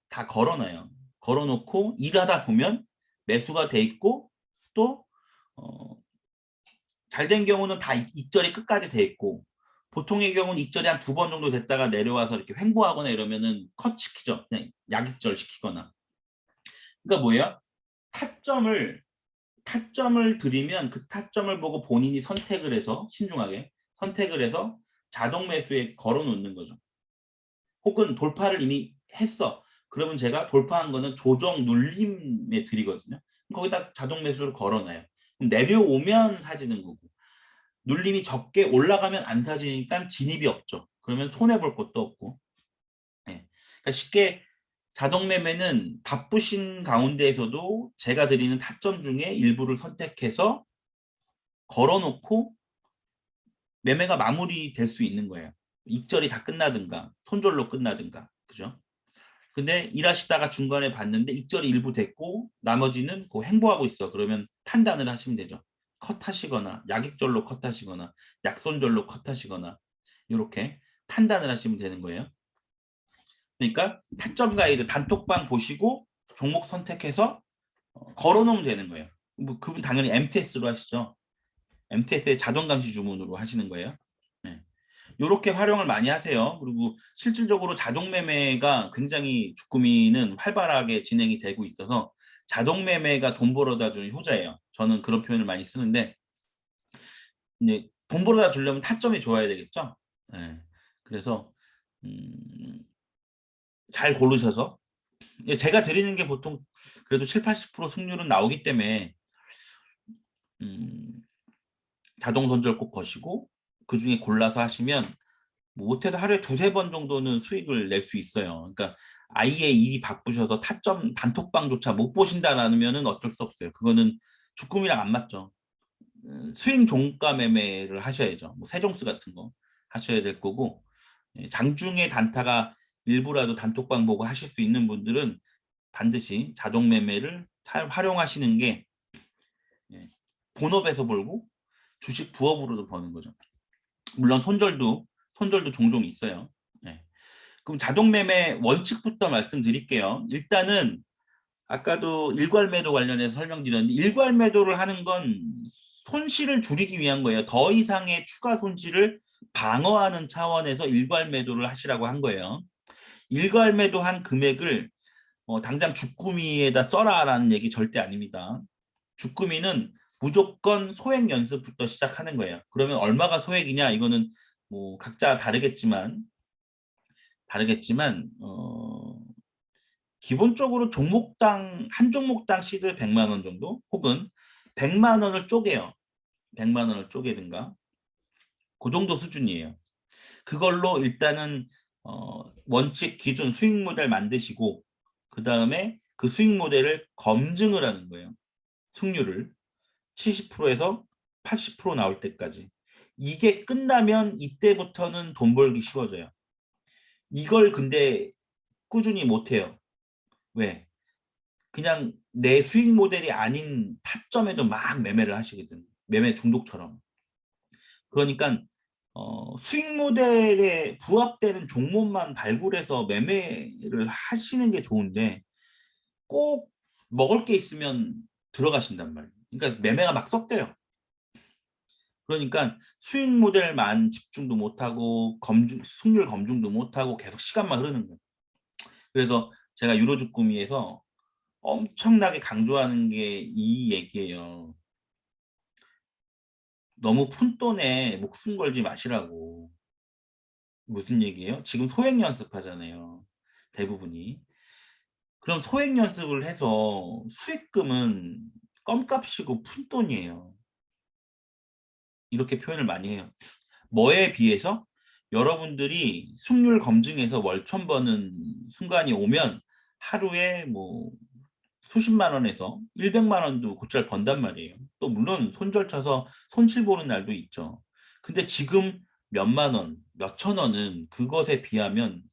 다 걸어놔요. 걸어놓고 일하다 보면 매수가 돼 있고 또 잘된 경우는 다 익절이 끝까지 돼 있고 보통의 경우는 익절이 한 2번 정도 됐다가 내려와서 이렇게 횡보하거나 이러면은 컷 시키죠. 그냥 약익절 시키거나. 그러니까 뭐예요? 타점을 드리면 그 타점을 보고 본인이 선택을 해서 신중하게 선택을 해서 자동 매수에 걸어 놓는 거죠. 혹은 돌파를 이미 했어. 그러면 제가 돌파한 거는 조정 눌림에 드리거든요. 거기다 자동 매수를 걸어놔요. 그럼 내려오면 사지는 거고 눌림이 적게 올라가면 안 사지니까 진입이 없죠. 그러면 손해 볼 것도 없고. 네. 그러니까 쉽게 자동 매매는 바쁘신 가운데에서도 제가 드리는 타점 중에 일부를 선택해서 걸어놓고 매매가 마무리될 수 있는 거예요. 익절이 다 끝나든가 손절로 끝나든가. 그죠? 근데 일하시다가 중간에 봤는데 익절이 일부 됐고 나머지는 그 행보하고 있어. 그러면 판단을 하시면 되죠. 컷하시거나 약익절로 컷하시거나 약손절로 컷하시거나 이렇게 판단을 하시면 되는 거예요. 그러니까 타점 가이드 단톡방 보시고 종목 선택해서 걸어놓으면 되는 거예요. 뭐 그분 당연히 MTS로 하시죠. MTS의 자동 감시 주문으로 하시는 거예요. 네. 요렇게 활용을 많이 하세요. 그리고 실질적으로 자동 매매가 굉장히 주꾸미는 활발하게 진행이 되고 있어서 자동 매매가 돈 벌어다 주는 효자예요. 저는 그런 표현을 많이 쓰는데 이제 돈 벌어다 주려면 타점이 좋아야 되겠죠. 예. 그래서 음, 잘 고르셔서 예, 제가 드리는 게 보통 그래도 7-80% 승률은 나오기 때문에 음, 자동 손절 꼭 거시고 그중에 골라서 하시면 뭐 못해도 하루에 2-3번 정도는 수익을 낼 수 있어요. 그러니까 아예 일이 바쁘셔서 타점 단톡방조차 못 보신다라면은 어쩔 수 없어요. 그거는 주금이랑 안 맞죠. 스윙 종가 매매를 하셔야죠. 뭐 세종수 같은 거 하셔야 될 거고 예, 장중에 단타가 일부라도 단톡방 보고 하실 수 있는 분들은 반드시 자동 매매를 활용하시는 게 예, 본업에서 벌고 주식 부업으로도 버는 거죠. 물론 손절도 종종 있어요. 네. 그럼 자동 매매 원칙부터 말씀드릴게요. 일단은 아까도 일괄 매도 관련해서 설명드렸는데 일괄 매도를 하는 건 손실을 줄이기 위한 거예요. 더 이상의 추가 손실을 방어하는 차원에서 일괄 매도를 하시라고 한 거예요. 일괄 매도한 금액을 당장 주꾸미에다 써라라는 얘기 절대 아닙니다. 주꾸미는 무조건 소액 연습부터 시작하는 거예요. 그러면 얼마가 소액이냐 이거는 뭐 각자 다르겠지만 기본적으로 종목당 한 종목당 시드 100만 원 정도 혹은 100만 원을 쪼개요. 100만 원을 쪼개든가 그 정도 수준이에요. 그걸로 일단은 원칙 기준 수익 모델 만드시고 그 다음에 그 수익 모델을 검증을 하는 거예요. 승률을 70%에서 80% 나올 때까지. 이게 끝나면 이때부터는 돈 벌기 쉬워져요. 이걸 근데 꾸준히 못해요. 왜? 그냥 내 수익 모델이 아닌 타점에도 막 매매를 하시거든. 매매 중독처럼. 그러니까 수익 모델에 부합되는 종목만 발굴해서 매매를 하시는 게 좋은데 꼭 먹을 게 있으면 들어가신단 말이에요. 그러니까 매매가 막 섞여요. 그러니까 수익 모델만 집중도 못하고 승률 검증도 못하고 계속 시간만 흐르는 거예요. 그래서 제가 유로주꾸미에서 엄청나게 강조하는 게 이 얘기예요. 너무 푼돈에 목숨 걸지 마시라고. 무슨 얘기예요? 지금 소액 연습하잖아요. 대부분이. 그럼 소액 연습을 해서 수익금은 껌값이고 푼돈이에요. 이렇게 표현을 많이 해요. 뭐에 비해서 여러분들이 승률 검증에서 월천 버는 순간이 오면 하루에 뭐 수십만 원에서 100만 원도 곧잘 번단 말이에요. 또 물론 손절 쳐서 손실 보는 날도 있죠. 근데 지금 몇만 원, 몇천 원은 그것에 비하면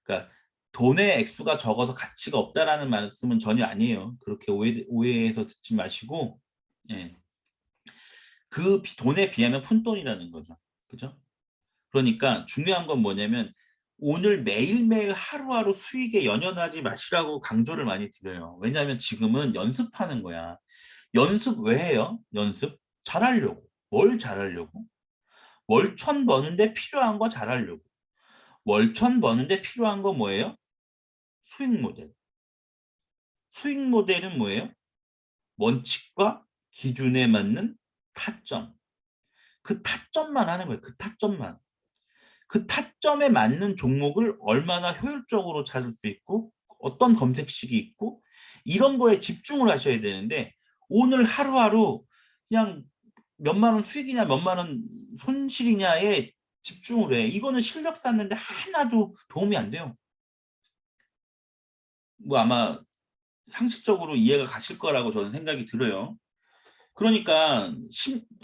그러니까 돈의 액수가 적어서 가치가 없다라는 말씀은 전혀 아니에요. 그렇게 오해해서 듣지 마시고 예. 그 돈에 비하면 푼돈이라는 거죠. 그죠? 그러니까 중요한 건 뭐냐면 오늘 매일매일 하루하루 수익에 연연하지 마시라고 강조를 많이 드려요. 왜냐하면 지금은 연습하는 거야. 연습 왜 해요? 연습? 잘하려고. 뭘 잘하려고? 월천 버는데 필요한 거 잘하려고. 월천 버는데 필요한 거 뭐예요? 수익 모델. 수익 모델은 뭐예요? 원칙과 기준에 맞는 타점. 그 타점만 하는 거예요. 그 타점만. 그 타점에 맞는 종목을 얼마나 효율적으로 찾을 수 있고 어떤 검색식이 있고 이런 거에 집중을 하셔야 되는데 오늘 하루하루 그냥 몇만 원 수익이냐 몇만 원 손실이냐에 집중을 해. 이거는 실력 쌓는데 하나도 도움이 안 돼요. 뭐 아마 상식적으로 이해가 가실 거라고 저는 생각이 들어요. 그러니까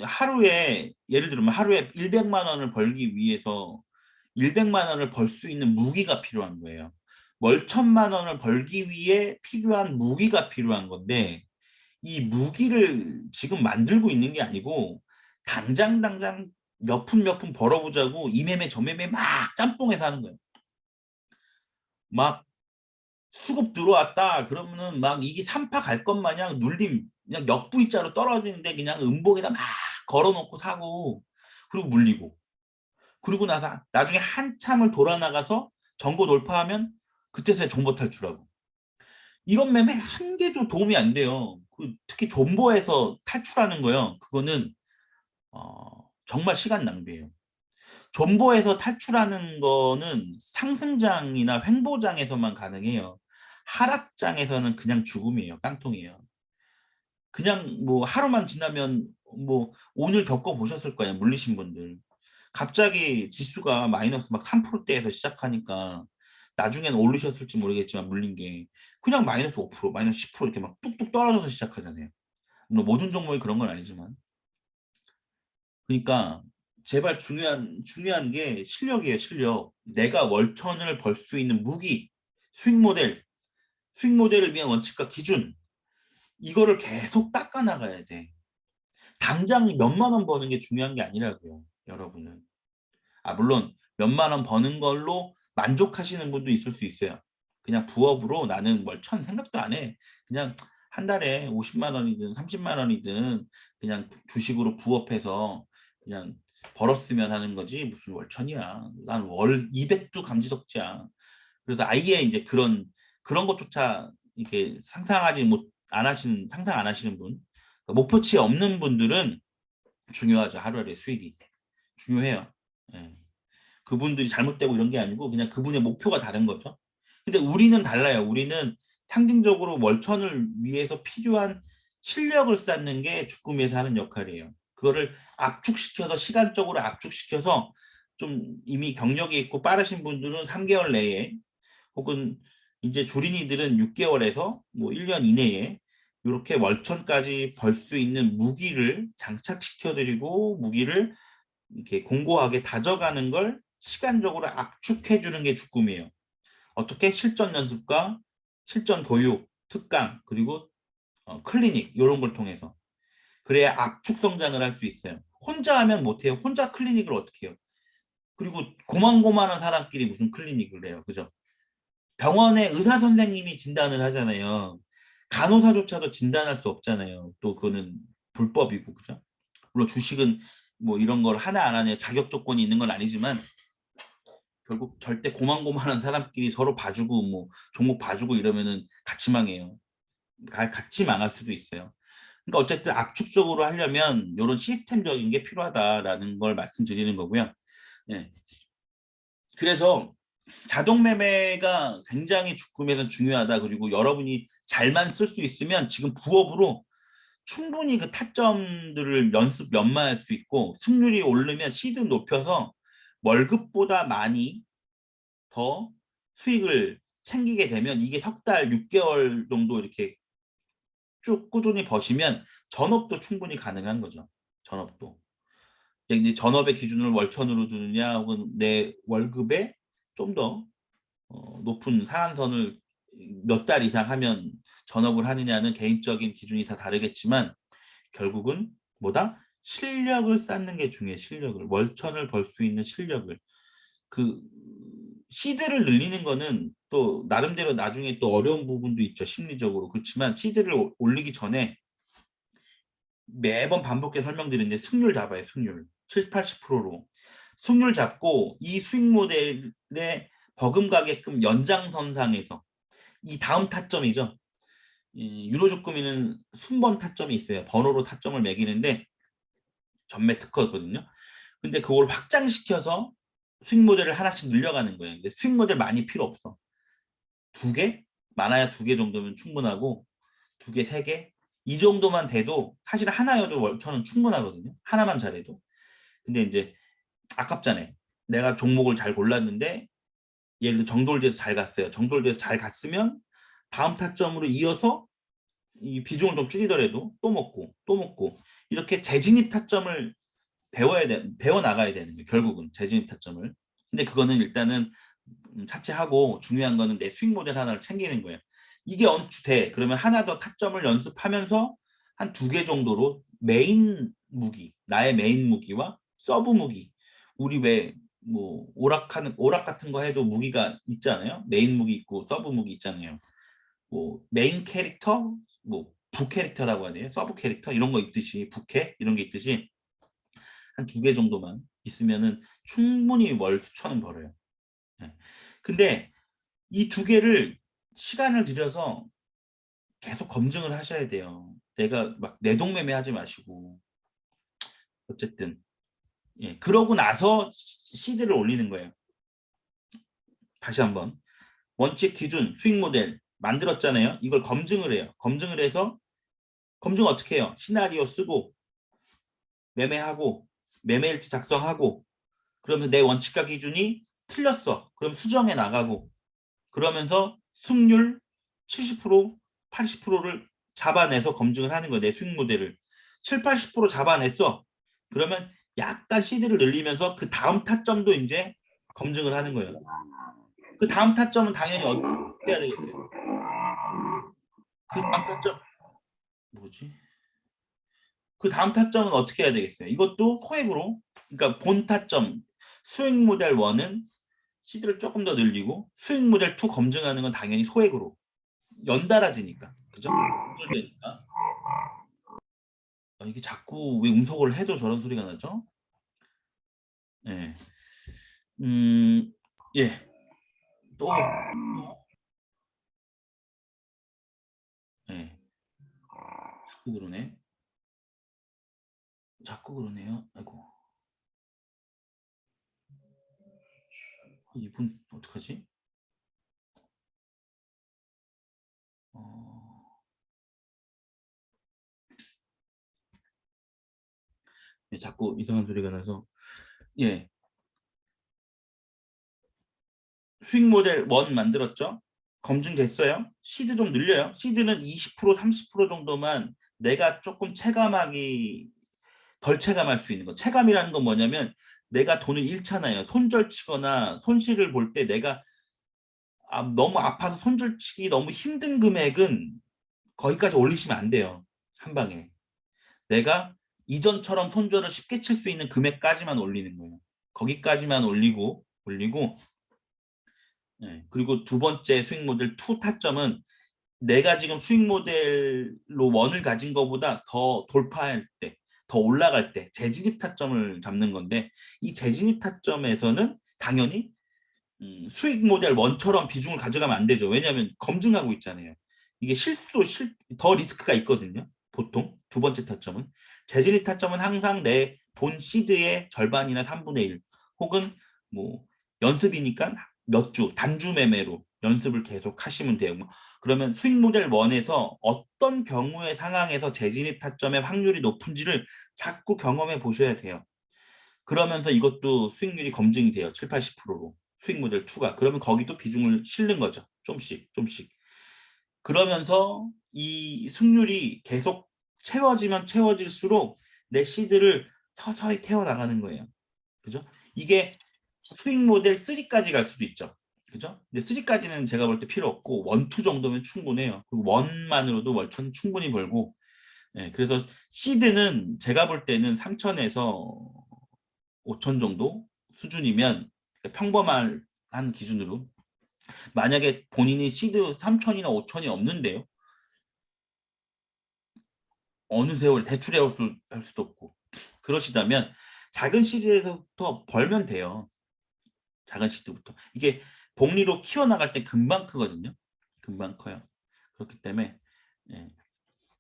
하루에 예를 들면 하루에 100만 원을 벌기 위해서 100만 원을 벌 수 있는 무기가 필요한 거예요. 월천만 원을 벌기 위해 필요한 무기가 필요한 건데 이 무기를 지금 만들고 있는 게 아니고 당장 몇 푼 벌어보자고 이 매매 저 매매 막 짬뽕해서 하는 거예요. 막 수급 들어왔다 그러면은 막 이게 산파 갈 것 마냥 눌림 그냥 역부이자로 떨어지는데 그냥 음봉에다 막 걸어놓고 사고 그리고 물리고 그리고 나서 나중에 한참을 돌아 나가서 정보 돌파하면 그때서야 정보 탈출하고 이런 매매 한 개도 도움이 안 돼요. 특히 존버에서 탈출하는 거요. 그거는 정말 시간 낭비예요. 존버에서 탈출하는 거는 상승장이나 횡보장에서만 가능해요. 하락장에서는 그냥 죽음이에요. 깡통이에요. 그냥 뭐 하루만 지나면 뭐 오늘 겪어보셨을 거예요. 물리신 분들. 갑자기 지수가 마이너스 막 3%대에서 시작하니까 나중에는 오르셨을지 모르겠지만 물린 게 그냥 마이너스 5%, 마이너스 10% 이렇게 막 뚝뚝 떨어져서 시작하잖아요. 물론 모든 종목이 그런 건 아니지만. 그러니까 제발 중요한 게 실력이에요, 실력. 내가 월천을 벌 수 있는 무기, 수익 모델, 수익 모델을 위한 원칙과 기준 이거를 계속 닦아 나가야 돼. 당장 몇만 원 버는 게 중요한 게 아니라고요, 여러분은. 물론 몇만 원 버는 걸로 만족하시는 분도 있을 수 있어요. 그냥 부업으로 나는 월천 생각도 안 해. 그냥 한 달에 50만 원이든 30만 원이든 그냥 주식으로 부업해서 그냥 벌었으면 하는 거지 무슨 월천이야. 난 월 200도 감지덕지야. 그래서 아예 이제 그런 것조차 이렇게 상상 안 하시는 분, 그러니까 목표치 없는 분들은 중요하죠. 하루에 수익이 중요해요. 예. 그분들이 잘못되고 이런 게 아니고 그냥 그분의 목표가 다른 거죠. 근데 우리는 달라요. 우리는 상징적으로 월천을 위해서 필요한 실력을 쌓는 게 주꾸미에서 하는 역할이에요. 그거를 압축시켜서 시간적으로 압축시켜서 좀 이미 경력이 있고 빠르신 분들은 3개월 내에 혹은 이제 주린이들은 6개월에서 뭐 1년 이내에 이렇게 월천까지 벌 수 있는 무기를 장착시켜드리고 무기를 이렇게 공고하게 다져가는 걸 시간적으로 압축해 주는 게 주꿈이에요. 어떻게? 실전 연습과 실전 교육, 특강, 그리고 클리닉 이런 걸 통해서. 그래야 압축 성장을 할 수 있어요. 혼자 하면 못해요. 혼자 클리닉을 어떻게 해요? 그리고 고만고만한 사람끼리 무슨 클리닉을 해요. 그죠? 병원에 의사 선생님이 진단을 하잖아요. 간호사조차도 진단할 수 없잖아요. 또 그거는 불법이고 그죠? 물론 주식은 뭐 이런 걸 하나 안 하냐 자격 조건이 있는 건 아니지만 결국 절대 고만고만한 사람끼리 서로 봐주고 뭐 종목 봐주고 이러면은 같이 망해요. 같이 망할 수도 있어요. 그러니까 어쨌든 압축적으로 하려면 이런 시스템적인 게 필요하다라는 걸 말씀드리는 거고요. 예. 그래서 자동 매매가 굉장히 주금에서 중요하다. 그리고 여러분이 잘만 쓸 수 있으면 지금 부업으로 충분히 그 타점들을 연마할 수 있고 승률이 오르면 시드 높여서 월급보다 많이 더 수익을 챙기게 되면 이게 석 달, 6개월 정도 이렇게 쭉 꾸준히 버시면 전업도 충분히 가능한 거죠. 전업도. 이제 전업의 기준을 월천으로 두느냐 혹은 내 월급에 좀 더 높은 상한선을 몇 달 이상 하면 전업을 하느냐는 개인적인 기준이 다 다르겠지만 결국은 뭐다? 실력을 쌓는 게 중요해. 실력을. 월천을 벌 수 있는 실력을. 그 시드를 늘리는 거는 또 나름대로 나중에 또 어려운 부분도 있죠. 심리적으로. 그렇지만 시드를 올리기 전에 매번 반복해 설명드리는데 승률 잡아요. 승률. 70, 80%로. 승률 잡고 이 수익 모델에 버금가게끔 연장선상에서 이 다음 타점이죠. 유로 주꾸미는 순번 타점이 있어요. 번호로 타점을 매기는데 전매 특허거든요. 근데 그걸 확장시켜서 수익 모델을 하나씩 늘려가는 거예요. 근데 수익 모델 많이 필요 없어. 2개? 많아야 2개 정도면 충분하고 2개, 3개? 이 정도만 돼도 사실 하나여도 월천은 충분하거든요. 하나만 잘해도. 근데 이제 아깝잖아요. 내가 종목을 잘 골랐는데 예를 들어 정돌제에서 잘 갔어요. 정돌제에서 잘 갔으면 다음 타점으로 이어서 이 비중을 좀 줄이더라도 또 먹고 또 먹고 이렇게 재진입 타점을 배워 나가야 되는 거예요. 결국은 재진입 타점을. 근데 그거는 일단은 차치하고 중요한 거는 내 스윙 모델 하나를 챙기는 거예요. 이게 돼. 그러면 하나 더 타점을 연습하면서 한 2개 정도로 메인 무기, 나의 메인 무기와 서브 무기. 우리 왜 뭐 오락 같은 거 해도 무기가 있잖아요. 메인 무기 있고 서브 무기 있잖아요. 뭐 메인 캐릭터, 뭐 부 캐릭터라고 하네요. 서브 캐릭터 이런 거 있듯이 부캐 이런 게 있듯이 한 2개 정도만 있으면은 충분히 월 수천은 벌어요. 네. 근데 이 2개를 시간을 들여서 계속 검증을 하셔야 돼요. 내가 막 내동매매하지 마시고 어쨌든 예, 그러고 나서 시드를 올리는 거예요. 다시 한번 원칙 기준 수익 모델 만들었잖아요. 이걸 검증을 해요. 검증을 해서 검증 어떻게 해요? 시나리오 쓰고 매매하고 매매일지 작성하고 그러면 내 원칙과 기준이 틀렸어. 그럼 수정해 나가고 그러면서 승률 70%, 80%를 잡아내서 검증을 하는 거예요. 내 수익 모델을. 7, 80% 잡아냈어. 그러면 약간 시드를 늘리면서 그 다음 타점도 이제 검증을 하는 거예요. 그 다음 타점은 당연히 어떻게 해야 되겠어요? 그 다음 타점 뭐지? 그 다음 타점은 어떻게 해야 되겠어요? 이것도 소액으로 그러니까 본 타점 수익 모델 1은 시드를 조금 더 늘리고 수익 모델 2 검증하는 건 당연히 소액으로 연달아지니까 그죠? 연결되니까 이게 자꾸 왜 음속을 해도 저런 소리가 나죠? 네. 음, 예. 또, 예. 자꾸 그러네. 자꾸 그러네요. 아이고. 이분, 어떡하지? 어, 예, 자꾸 이상한 소리가 나서. 예. 수익 모델 1 만들었죠? 검증됐어요? 시드 좀 늘려요. 시드는 20%, 30% 정도만 내가 조금 체감하기 덜 체감할 수 있는 거. 체감이라는 건 뭐냐면 내가 돈을 잃잖아요. 손절치거나 손실을 볼 때 내가 너무 아파서 손절치기 너무 힘든 금액은 거기까지 올리시면 안 돼요. 한 방에. 내가 이전처럼 손절을 쉽게 칠 수 있는 금액까지만 올리는 거예요. 거기까지만 올리고 네. 그리고 두 번째 수익 모델 2 타점은 내가 지금 수익 모델로 원을 가진 것보다 더 돌파할 때, 더 올라갈 때 재진입 타점을 잡는 건데 이 재진입 타점에서는 당연히 수익 모델 1처럼 비중을 가져가면 안 되죠. 왜냐하면 검증하고 있잖아요. 이게 더 리스크가 있거든요. 보통 두 번째 타점은. 재진입 타점은 항상 내 본 시드의 절반이나 3분의 1 혹은 뭐 연습이니까 몇 주, 단주 매매로 연습을 계속 하시면 돼요. 그러면 수익 모델 1에서 어떤 경우의 상황에서 재진입 타점의 확률이 높은지를 자꾸 경험해 보셔야 돼요. 그러면서 이것도 수익률이 검증이 돼요. 7, 80%로. 수익 모델 2가. 그러면 거기도 비중을 실는 거죠. 좀씩, 좀씩. 그러면서 이 승률이 계속 채워지면 채워질수록 내 시드를 서서히 태워나가는 거예요. 그죠? 이게 수익 모델 3까지 갈 수도 있죠. 그죠? 근데 3까지는 제가 볼 때 필요 없고 1, 2 정도면 충분해요. 그리고 1만으로도 월천 충분히 벌고 네, 그래서 시드는 제가 볼 때는 3천에서 5천 정도 수준이면 평범한 기준으로 만약에 본인이 시드 3천이나 5천이 없는데요. 어느 세월 대출해 할 수도 없고 그러시다면 작은 시드에서부터 벌면 돼요. 작은 시드부터. 이게 복리로 키워나갈 때 금방 크거든요. 금방 커요. 그렇기 때문에 예,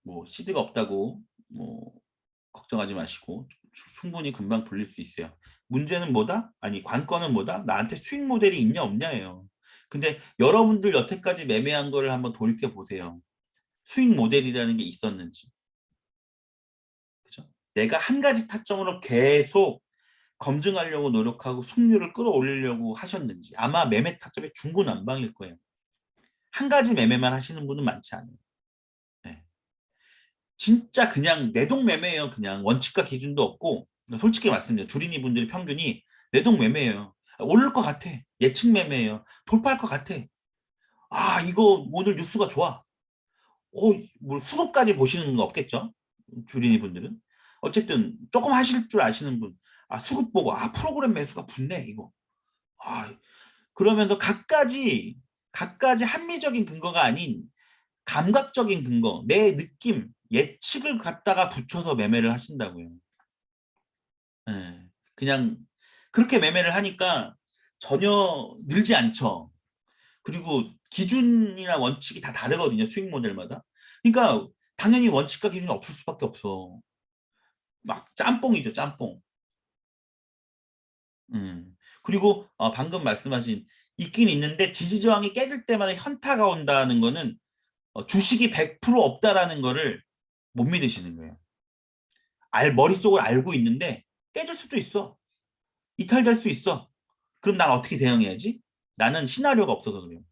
뭐 시드가 없다고 뭐 걱정하지 마시고 충분히 금방 불릴 수 있어요. 문제는 뭐다? 아니 관건은 뭐다? 나한테 수익 모델이 있냐 없냐예요. 근데 여러분들 여태까지 매매한 거를 한번 돌이켜 보세요. 수익 모델이라는 게 있었는지. 그죠? 내가 한 가지 타점으로 계속 검증하려고 노력하고 승률을 끌어올리려고 하셨는지. 아마 매매 타점이 중구난방일 거예요. 한 가지 매매만 하시는 분은 많지 않아요. 네. 진짜 그냥 내동 매매예요. 그냥 원칙과 기준도 없고 솔직히 말씀드려요. 주린이 분들의 평균이 내동 매매예요. 오를 것 같아. 예측 매매예요. 돌파할 것 같아. 아, 이거 오늘 뉴스가 좋아. 뭐 수급까지 보시는 거 없겠죠? 주린이 분들은. 어쨌든 조금 하실 줄 아시는 분, 수급 보고 프로그램 매수가 붙네 이거. 아, 그러면서 각가지 합리적인 근거가 아닌 감각적인 근거, 내 느낌, 예측을 갖다가 붙여서 매매를 하신다고요. 예, 그냥 그렇게 매매를 하니까 전혀 늘지 않죠. 그리고 기준이나 원칙이 다 다르거든요. 수익 모델마다. 그러니까 당연히 원칙과 기준이 없을 수밖에 없어. 막 짬뽕이죠, 짬뽕. 그리고 방금 말씀하신 있긴 있는데 지지저항이 깨질 때마다 현타가 온다는 거는 주식이 100% 없다라는 거를 못 믿으시는 거예요. 머릿속을 알고 있는데 깨질 수도 있어. 이탈될 수 있어. 그럼 난 어떻게 대응해야지? 나는 시나리오가 없어서 그래요.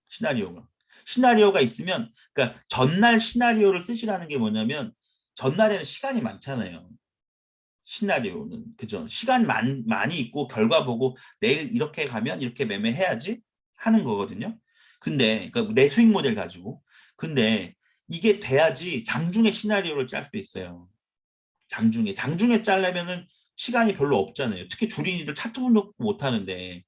시나리오가. 시나리오가 있으면, 그러니까 전날 시나리오를 쓰시라는 게 뭐냐면, 전날에는 시간이 많잖아요. 시나리오는. 그죠? 시간 많이 있고, 결과 보고, 내일 이렇게 가면 이렇게 매매해야지 하는 거거든요. 근데, 그러니까 내 수익 모델 가지고. 근데 이게 돼야지 장중에 시나리오를 짤 수 있어요. 장중에 짜려면은 시간이 별로 없잖아요. 특히 주린이들 차트 분석도 못 하는데,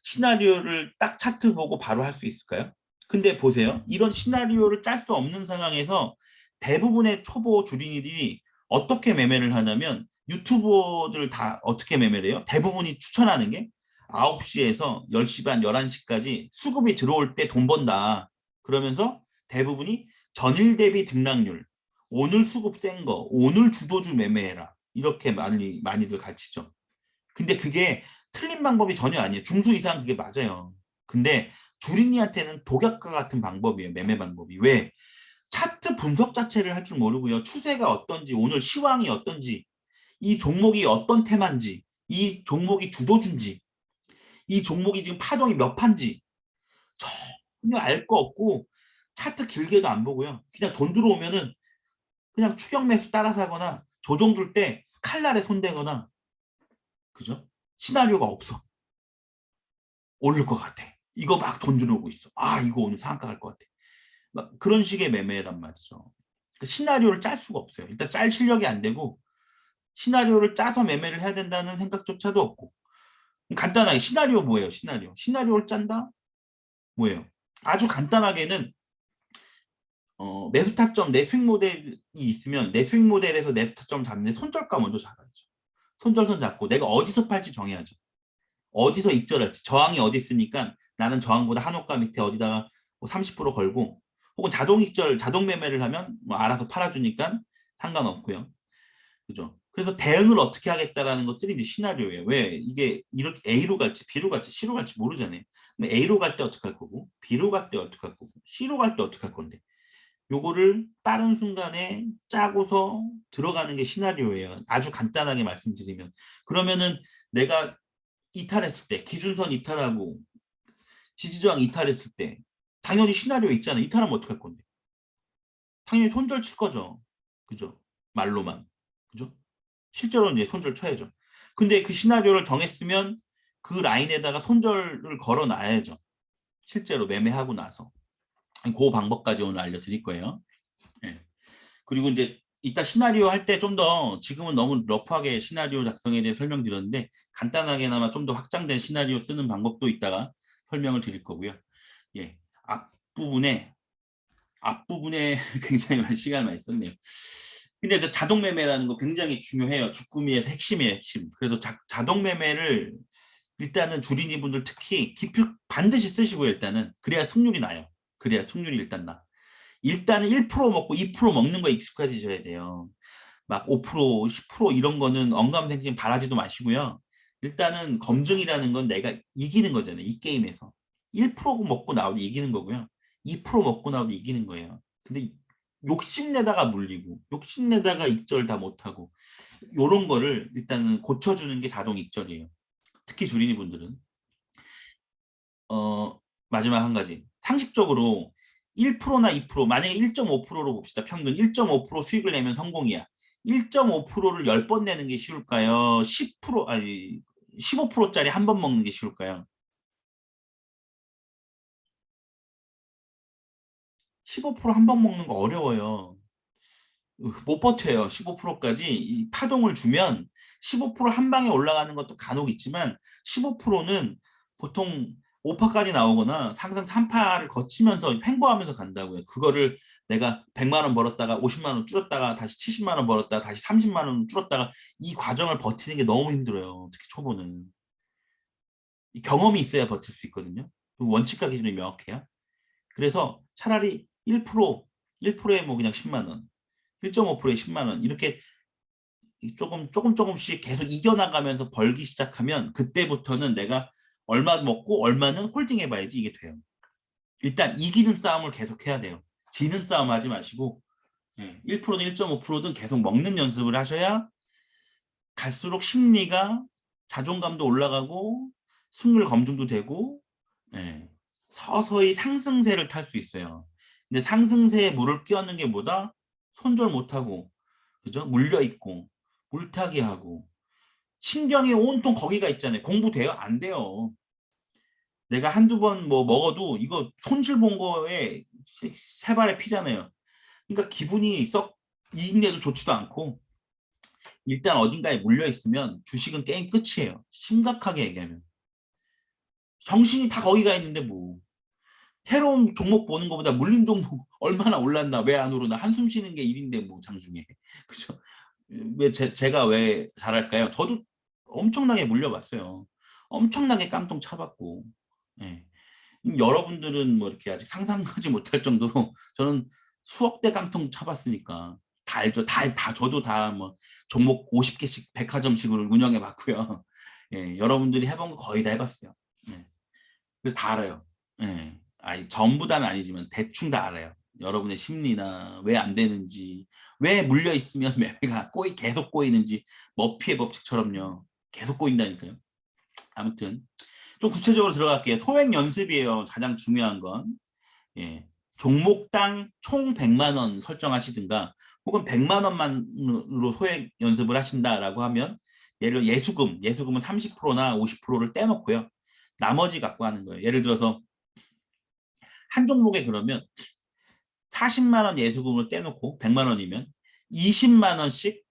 시나리오를 딱 차트 보고 바로 할 수 있을까요? 근데 보세요. 이런 시나리오를 짤 수 없는 상황에서 대부분의 초보 주린이들이 어떻게 매매를 하냐면 유튜버들 다 어떻게 매매를 해요? 대부분이 추천하는 게 9시에서 10시 반, 11시까지 수급이 들어올 때 돈 번다. 그러면서 대부분이 전일 대비 등락률, 오늘 수급 센 거, 오늘 주도주 매매해라. 이렇게 많이들 가르치죠. 근데 그게 틀린 방법이 전혀 아니에요. 중수 이상 그게 맞아요. 근데 주린이한테는 독약과 같은 방법이에요. 매매 방법이. 왜? 차트 분석 자체를 할 줄 모르고요. 추세가 어떤지, 오늘 시황이 어떤지, 이 종목이 어떤 테마인지, 이 종목이 주도주인지, 이 종목이 지금 파동이 몇 판지 전혀 알 거 없고 차트 길게도 안 보고요. 그냥 돈 들어오면은 그냥 추격 매수 따라서 하거나 조정 줄 때 칼날에 손대거나 그죠? 시나리오가 없어. 오를 것 같아. 이거 막 돈 들어오고 있어. 이거 오늘 상한가 갈 것 같아. 막 그런 식의 매매란 말이죠. 그 시나리오를 짤 수가 없어요. 일단 짤 실력이 안 되고 시나리오를 짜서 매매를 해야 된다는 생각조차도 없고 간단하게 시나리오 뭐예요? 시나리오를 짠다? 뭐예요? 아주 간단하게는 매수 타점 내 수익 모델이 있으면 내 수익 모델에서 내 타점 잡는데 손절가 먼저 잡아야죠. 손절선 잡고 내가 어디서 팔지 정해야죠. 어디서 익절할지 저항이 어디 있으니까 나는 저항보다 한호가 밑에 어디다가 뭐 30% 걸고 혹은 자동 익절 자동 매매를 하면 뭐 알아서 팔아주니까 상관없고요. 그죠? 그래서 대응을 어떻게 하겠다라는 것들이 이제 시나리오예요. 왜 이게 이렇게 A로 갈지 B로 갈지 C로 갈지 모르잖아요. A로 갈 때 어떻게 할 거고 B로 갈 때 어떻게 할 거고 C로 갈 때 어떻게 할 건데 요거를 빠른 순간에 짜고서 들어가는 게 시나리오예요. 아주 간단하게 말씀드리면 그러면은 내가 이탈했을 때 기준선 이탈하고 지지저항 이탈했을 때 당연히 시나리오 있잖아요. 이탈하면 어떡할 건데? 당연히 손절 칠 거죠. 그죠? 말로만. 그죠? 실제로는 이제 손절 쳐야죠. 근데 그 시나리오를 정했으면 그 라인에다가 손절을 걸어 놔야죠. 실제로 매매하고 나서. 그 방법까지 오늘 알려드릴 거예요. 네. 그리고 이제 이따 시나리오 할 때 좀 더 지금은 너무 러프하게 시나리오 작성에 대해 설명드렸는데 간단하게나마 좀 더 확장된 시나리오 쓰는 방법도 이따가 설명을 드릴 거고요. 예, 앞부분에 굉장히 많은 시간을 많이 썼네요. 근데 자동 매매라는 거 굉장히 중요해요. 주꾸미에서 핵심이에요, 핵심. 그래서 자동 매매를 일단은 주린이 분들 특히 기필 반드시 쓰시고요, 일단은. 그래야 승률이 나요. 그래야 승률이 일단 나. 일단은 1% 먹고 2% 먹는 거에 익숙해지셔야 돼요. 막 5%, 10% 이런 거는 언감생심 바라지도 마시고요. 일단은 검증이라는 건 내가 이기는 거잖아요. 이 게임에서. 1% 먹고 나오도 이기는 거고요. 2% 먹고 나오도 이기는 거예요. 근데 욕심내다가 물리고 욕심내다가 익절 다 못하고 요런 거를 일단은 고쳐주는 게 자동 익절이에요. 특히 주린이 분들은. 마지막 한 가지. 상식적으로 1%나 2% 만약에 1.5%로 봅시다. 평균 1.5% 수익을 내면 성공이야. 1.5%를 10번 내는 게 쉬울까요? 10% 아니 15%짜리 한 번 먹는 게 쉬울까요? 15%한 번 먹는 거 어려워요. 못 버텨요. 15%까지 이 파동을 주면 15%한 방에 올라가는 것도 간혹 있지만 15%는 보통 5파까지 나오거나 항상 3파를 거치면서 횡보하면서 간다고요. 그거를 내가 100만 원 벌었다가 50만 원 줄였다가 다시 70만 원 벌었다가 다시 30만 원 줄였다가 이 과정을 버티는 게 너무 힘들어요. 특히 초보는. 이 경험이 있어야 버틸 수 있거든요. 원칙과 기준이 명확해요. 그래서 차라리 1%에 뭐 그냥 10만 원, 1.5%에 10만 원 이렇게 조금씩 계속 이겨나가면서 벌기 시작하면 그때부터는 내가 얼마 먹고 얼마는 홀딩 해봐야지 이게 돼요. 일단 이기는 싸움을 계속 해야 돼요. 지는 싸움 하지 마시고 1%든 1.5%든 계속 먹는 연습을 하셔야 갈수록 심리가 자존감도 올라가고 승률 검증도 되고 예, 서서히 상승세를 탈 수 있어요. 근데 상승세에 물을 끼얹는 게 뭐다? 손절 못하고 그죠? 물려 있고 물타기 하고 신경이 온통 거기가 있잖아요. 공부돼요? 안 돼요. 내가 한두 번 뭐 먹어도 이거 손실 본 거에 세 발의 피잖아요. 그러니까 기분이 썩 이익내도 좋지도 않고 일단 어딘가에 물려 있으면 주식은 게임 끝이에요. 심각하게 얘기하면. 정신이 다 거기가 있는데 뭐. 새로운 종목 보는 것보다 물린 종목 얼마나 올랐나 왜 안 오르나 한숨 쉬는 게 일인데 뭐 장중에. 그죠? 왜 제가 왜 잘할까요? 저도 엄청나게 물려봤어요. 엄청나게 깡통 차봤고. 예. 여러분들은 뭐 이렇게 아직 상상하지 못할 정도로 저는 수억 대 깡통 차봤으니까 다 알죠. 다 저도 다 뭐 종목 50개씩 백화점식으로 운영해 봤고요. 예, 여러분들이 해본 거 거의 다 해봤어요. 예. 그래서 다 알아요. 예. 아니 전부 다는 아니지만 대충 다 알아요. 여러분의 심리나 왜 안 되는지, 왜 물려 있으면 매매가 계속 꼬이는지 머피의 법칙처럼요. 계속 꼬인다니까요. 아무튼 좀 구체적으로 들어갈게요. 소액 연습이에요. 가장 중요한 건. 예. 종목당 총 100만 원 설정하시든가 혹은 100만 원만으로 소액 연습을 하신다라고 하면 예를 들어 예수금은 30%나 50%를 떼놓고요. 나머지 갖고 하는 거예요. 예를 들어서 한 종목에 그러면 40만 원 예수금을 떼놓고 100만 원이면 20만 원씩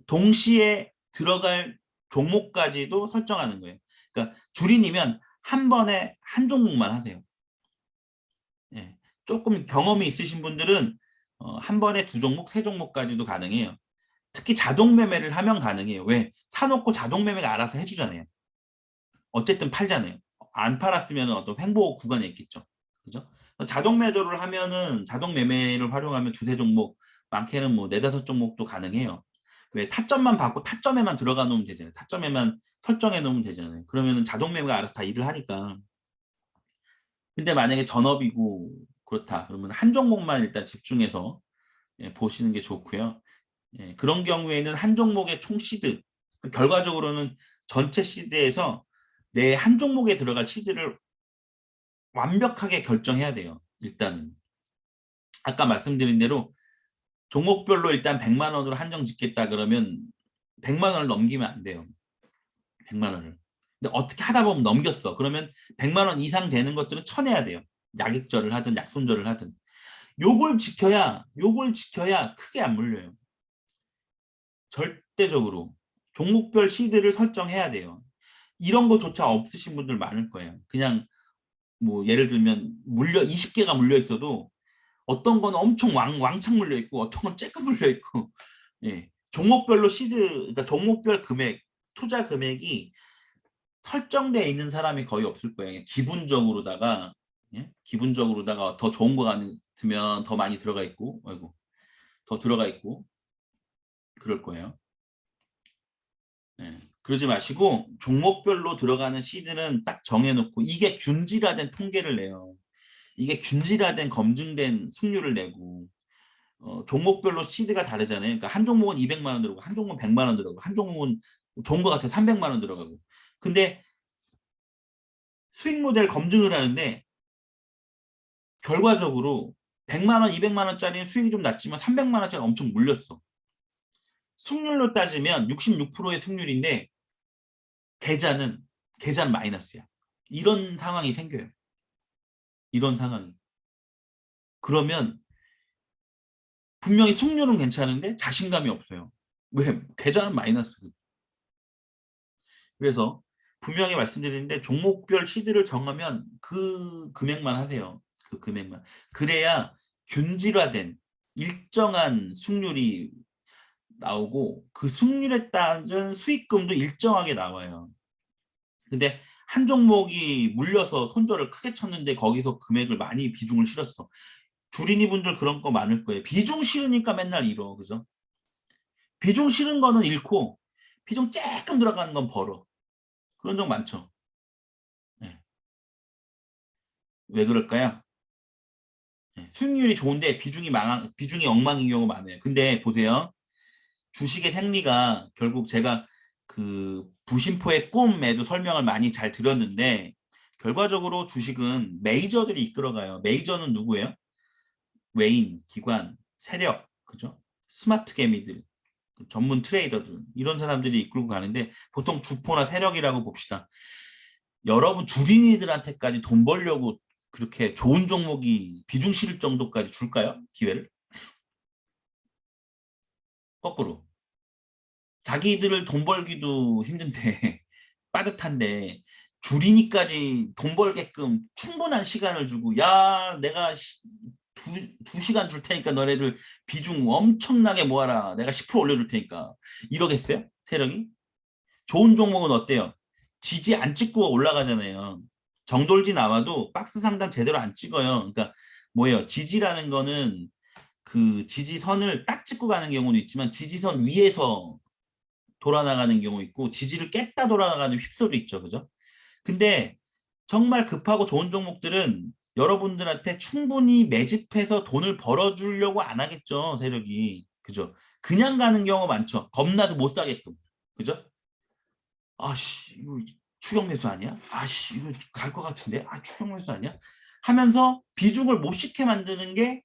동시에 들어갈 종목까지도 설정하는 거예요. 그러니까 줄이면 한 번에 한 종목만 하세요. 예. 조금 경험이 있으신 분들은 한 번에 두 종목, 세 종목까지도 가능해요. 특히 자동 매매를 하면 가능해요. 왜? 사놓고 자동 매매가 알아서 해주잖아요. 어쨌든 팔잖아요. 안 팔았으면 어떤 횡보 구간에 있겠죠. 그죠? 자동 매도를 하면은 자동 매매를 활용하면 두세 종목, 많게는 뭐 네다섯 종목도 가능해요. 왜 타점만 받고 타점에만 들어가 놓으면 되잖아요. 타점에만 설정해 놓으면 되잖아요. 그러면은 자동 매매가 알아서 다 일을 하니까. 근데 만약에 전업이고 그렇다. 그러면 한 종목만 일단 집중해서 보시는 게 좋고요. 예, 그런 경우에는 한 종목의 총 시드, 그 결과적으로는 전체 시드에서 내 한 종목에 들어갈 시드를 완벽하게 결정해야 돼요. 일단은. 아까 말씀드린 대로 종목별로 일단 100만 원으로 한정 짓겠다 그러면 100만 원을 넘기면 안 돼요. 100만 원을. 근데 어떻게 하다 보면 넘겼어. 그러면 100만 원 이상 되는 것들은 쳐내야 돼요. 약익절을 하든 약손절을 하든. 요걸 지켜야 크게 안 물려요. 절대적으로. 종목별 시드를 설정해야 돼요. 이런 거조차 없으신 분들 많을 거예요. 그냥 뭐 예를 들면 20개가 물려 있어도 어떤 건 엄청 왕창 물려 있고 어떤 건 쬐끔 물려 있고 예. 종목별로 그러니까 종목별 금액, 투자 금액이 설정되어 있는 사람이 거의 없을 거예요. 기분적으로다가 예? 기분적으로다가 더 좋은 거 같으면 더 많이 들어가 있고 아이고 더 들어가 있고 그럴 거예요. 예. 그러지 마시고 종목별로 들어가는 시드는 딱 정해놓고 이게 균질화된 통계를 내요. 이게 균질화된 검증된 승률을 내고 종목별로 시드가 다르잖아요. 그러니까 한 종목은 200만 원 들어가고 한 종목은 100만 원 들어가고 한 종목은 좋은 것 같아 300만 원 들어가고 근데 수익 모델 검증을 하는데 결과적으로 100만 원, 200만 원짜리는 수익이 좀 낮지만 300만 원짜리 엄청 물렸어. 승률로 따지면 66%의 승률인데 계좌는 마이너스야. 이런 상황이 생겨요. 이런 상황이. 그러면 분명히 승률은 괜찮은데 자신감이 없어요. 왜? 계좌는 마이너스. 그래서 분명히 말씀드리는데 종목별 시드를 정하면 그 금액만 하세요. 그 금액만. 그래야 균질화된 일정한 승률이 나오고 그 승률에 따른 수익금도 일정하게 나와요. 근데 한 종목이 물려서 손절을 크게 쳤는데 거기서 금액을 많이 비중을 실었어. 주린이 분들 그런 거 많을 거예요. 비중 실으니까 맨날 잃어. 그죠? 비중 실은 거는 잃고 비중 조금 들어가는 건 벌어. 그런 적 많죠. 네. 왜 그럴까요? 네. 수익률이 좋은데 비중이 엉망인 경우가 많아요. 근데 보세요. 주식의 생리가 결국 제가 그 부심포의 꿈에도 설명을 많이 잘 드렸는데 결과적으로 주식은 메이저들이 이끌어가요. 메이저는 누구예요? 외인, 기관, 세력, 그죠? 스마트 개미들, 전문 트레이더들 이런 사람들이 이끌고 가는데 보통 주포나 세력이라고 봅시다. 여러분 주린이들한테까지 돈 벌려고 그렇게 좋은 종목이 비중 실을 정도까지 줄까요? 기회를? 거꾸로. 자기들을 돈 벌기도 힘든데 빠듯한데 주린이까지 돈 벌게끔 충분한 시간을 주고 야 내가 두 시간 줄 테니까 너네들 비중 엄청나게 모아라. 내가 10% 올려줄 테니까. 이러겠어요? 세력이? 좋은 종목은 어때요? 지지 안 찍고 올라가잖아요. 정돌지 나와도 박스 상단 제대로 안 찍어요. 그러니까 뭐예요? 지지라는 거는 그 지지선을 딱 찍고 가는 경우도 있지만 지지선 위에서 돌아나가는 경우 있고 지지를 깼다 돌아나가는 휩소도 있죠. 그죠? 근데 정말 급하고 좋은 종목들은 여러분들한테 충분히 매집해서 돈을 벌어주려고 안 하겠죠. 세력이. 그죠? 그냥 가는 경우 많죠. 겁나서 못 사게끔. 그죠? 아씨 이거 추격 매수 아니야? 아씨 이거 갈 것 같은데? 아 추격 매수 아니야? 하면서 비중을 못 싣게 만드는 게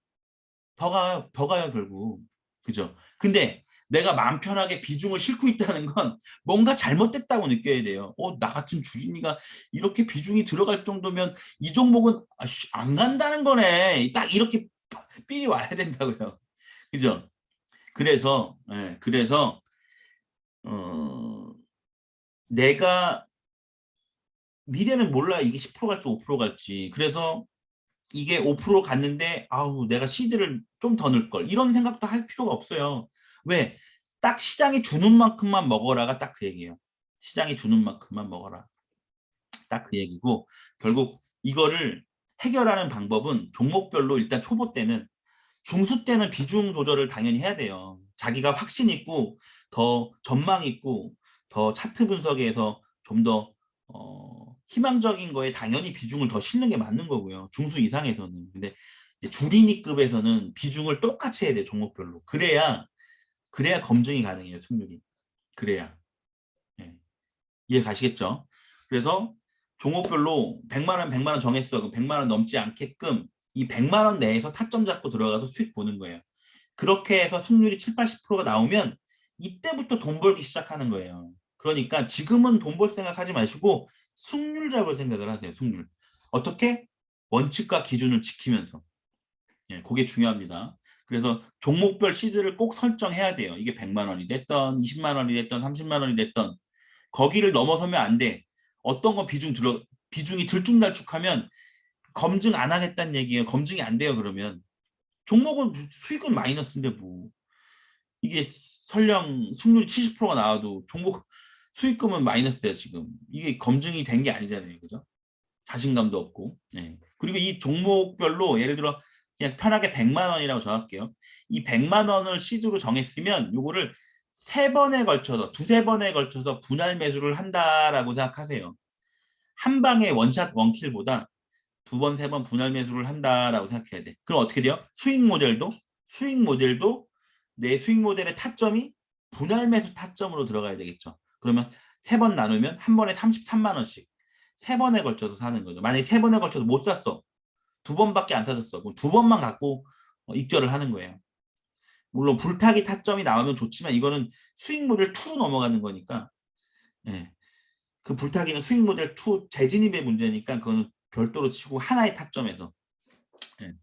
더 가요 결국. 그죠? 근데 내가 마음 편하게 비중을 싣고 있다는 건 뭔가 잘못됐다고 느껴야 돼요. 나 같은 주린이가 이렇게 비중이 들어갈 정도면 이 종목은 안 간다는 거네. 딱 이렇게 삘이 와야 된다고요. 그죠? 그래서 어, 내가 미래는 몰라 이게 10% 갈지 5% 갈지. 그래서 이게 5% 갔는데 아우 내가 시드를 좀 더 넣을 걸 이런 생각도 할 필요가 없어요. 왜? 딱 시장이 주는 만큼만 먹어라가 딱 그 얘기예요. 시장이 주는 만큼만 먹어라. 딱 그 얘기고 결국 이거를 해결하는 방법은 종목별로 일단 초보 때는 중수 때는 비중 조절을 당연히 해야 돼요. 자기가 확신 있고 더 전망 있고 더 차트 분석에서 좀 더 희망적인 거에 당연히 비중을 더 실는 게 맞는 거고요. 중수 이상에서는. 근데 이제 주린이급에서는 비중을 똑같이 해야 돼요. 종목별로. 그래야 검증이 가능해요. 승률이. 그래야. 예. 이해 가시겠죠? 그래서 종목별로 100만 원, 100만 원 정했어. 그럼 100만 원 넘지 않게끔 이 100만 원 내에서 타점 잡고 들어가서 수익 보는 거예요. 그렇게 해서 승률이 7, 80%가 나오면 이때부터 돈 벌기 시작하는 거예요. 그러니까 지금은 돈 벌 생각 하지 마시고 승률 잡을 생각을 하세요. 승률. 어떻게? 원칙과 기준을 지키면서. 예, 그게 중요합니다. 그래서 종목별 시드를 꼭 설정해야 돼요. 이게 100만 원이 됐던 20만 원이 됐던 30만 원이 됐던 거기를 넘어서면 안 돼. 어떤 거 비중이 들쭉날쭉하면 검증 안 하겠다는 얘기예요. 검증이 안 돼요. 그러면 종목은 수익은 마이너스인데 뭐 이게 설령 승률이 70%가 나와도 종목 수익금은 마이너스야 지금. 이게 검증이 된 게 아니잖아요. 그죠? 자신감도 없고. 네. 그리고 이 종목별로 예를 들어 그냥 편하게 100만 원이라고 정할게요. 이 100만 원을 시드로 정했으면 요거를 세 번에 걸쳐서 두세 번에 걸쳐서 분할 매수를 한다라고 생각하세요. 한 방에 원샷 원킬보다 두 번, 세 번 분할 매수를 한다라고 생각해야 돼. 그럼 어떻게 돼요? 수익 모델도 내 수익 모델의 타점이 분할 매수 타점으로 들어가야 되겠죠. 그러면 세 번 나누면 한 번에 33만 원씩 세 번에 걸쳐서 사는 거죠. 만약에 세 번에 걸쳐서 못 샀어. 두 번밖에 안 사줬어. 그럼 두 번만 갖고 익절을 하는 거예요. 물론 불타기 타점이 나오면 좋지만 이거는 수익 모델 2로 넘어가는 거니까 예. 그 불타기는 수익 모델 2 재진입의 문제니까 그거는 별도로 치고 하나의 타점에서. 예.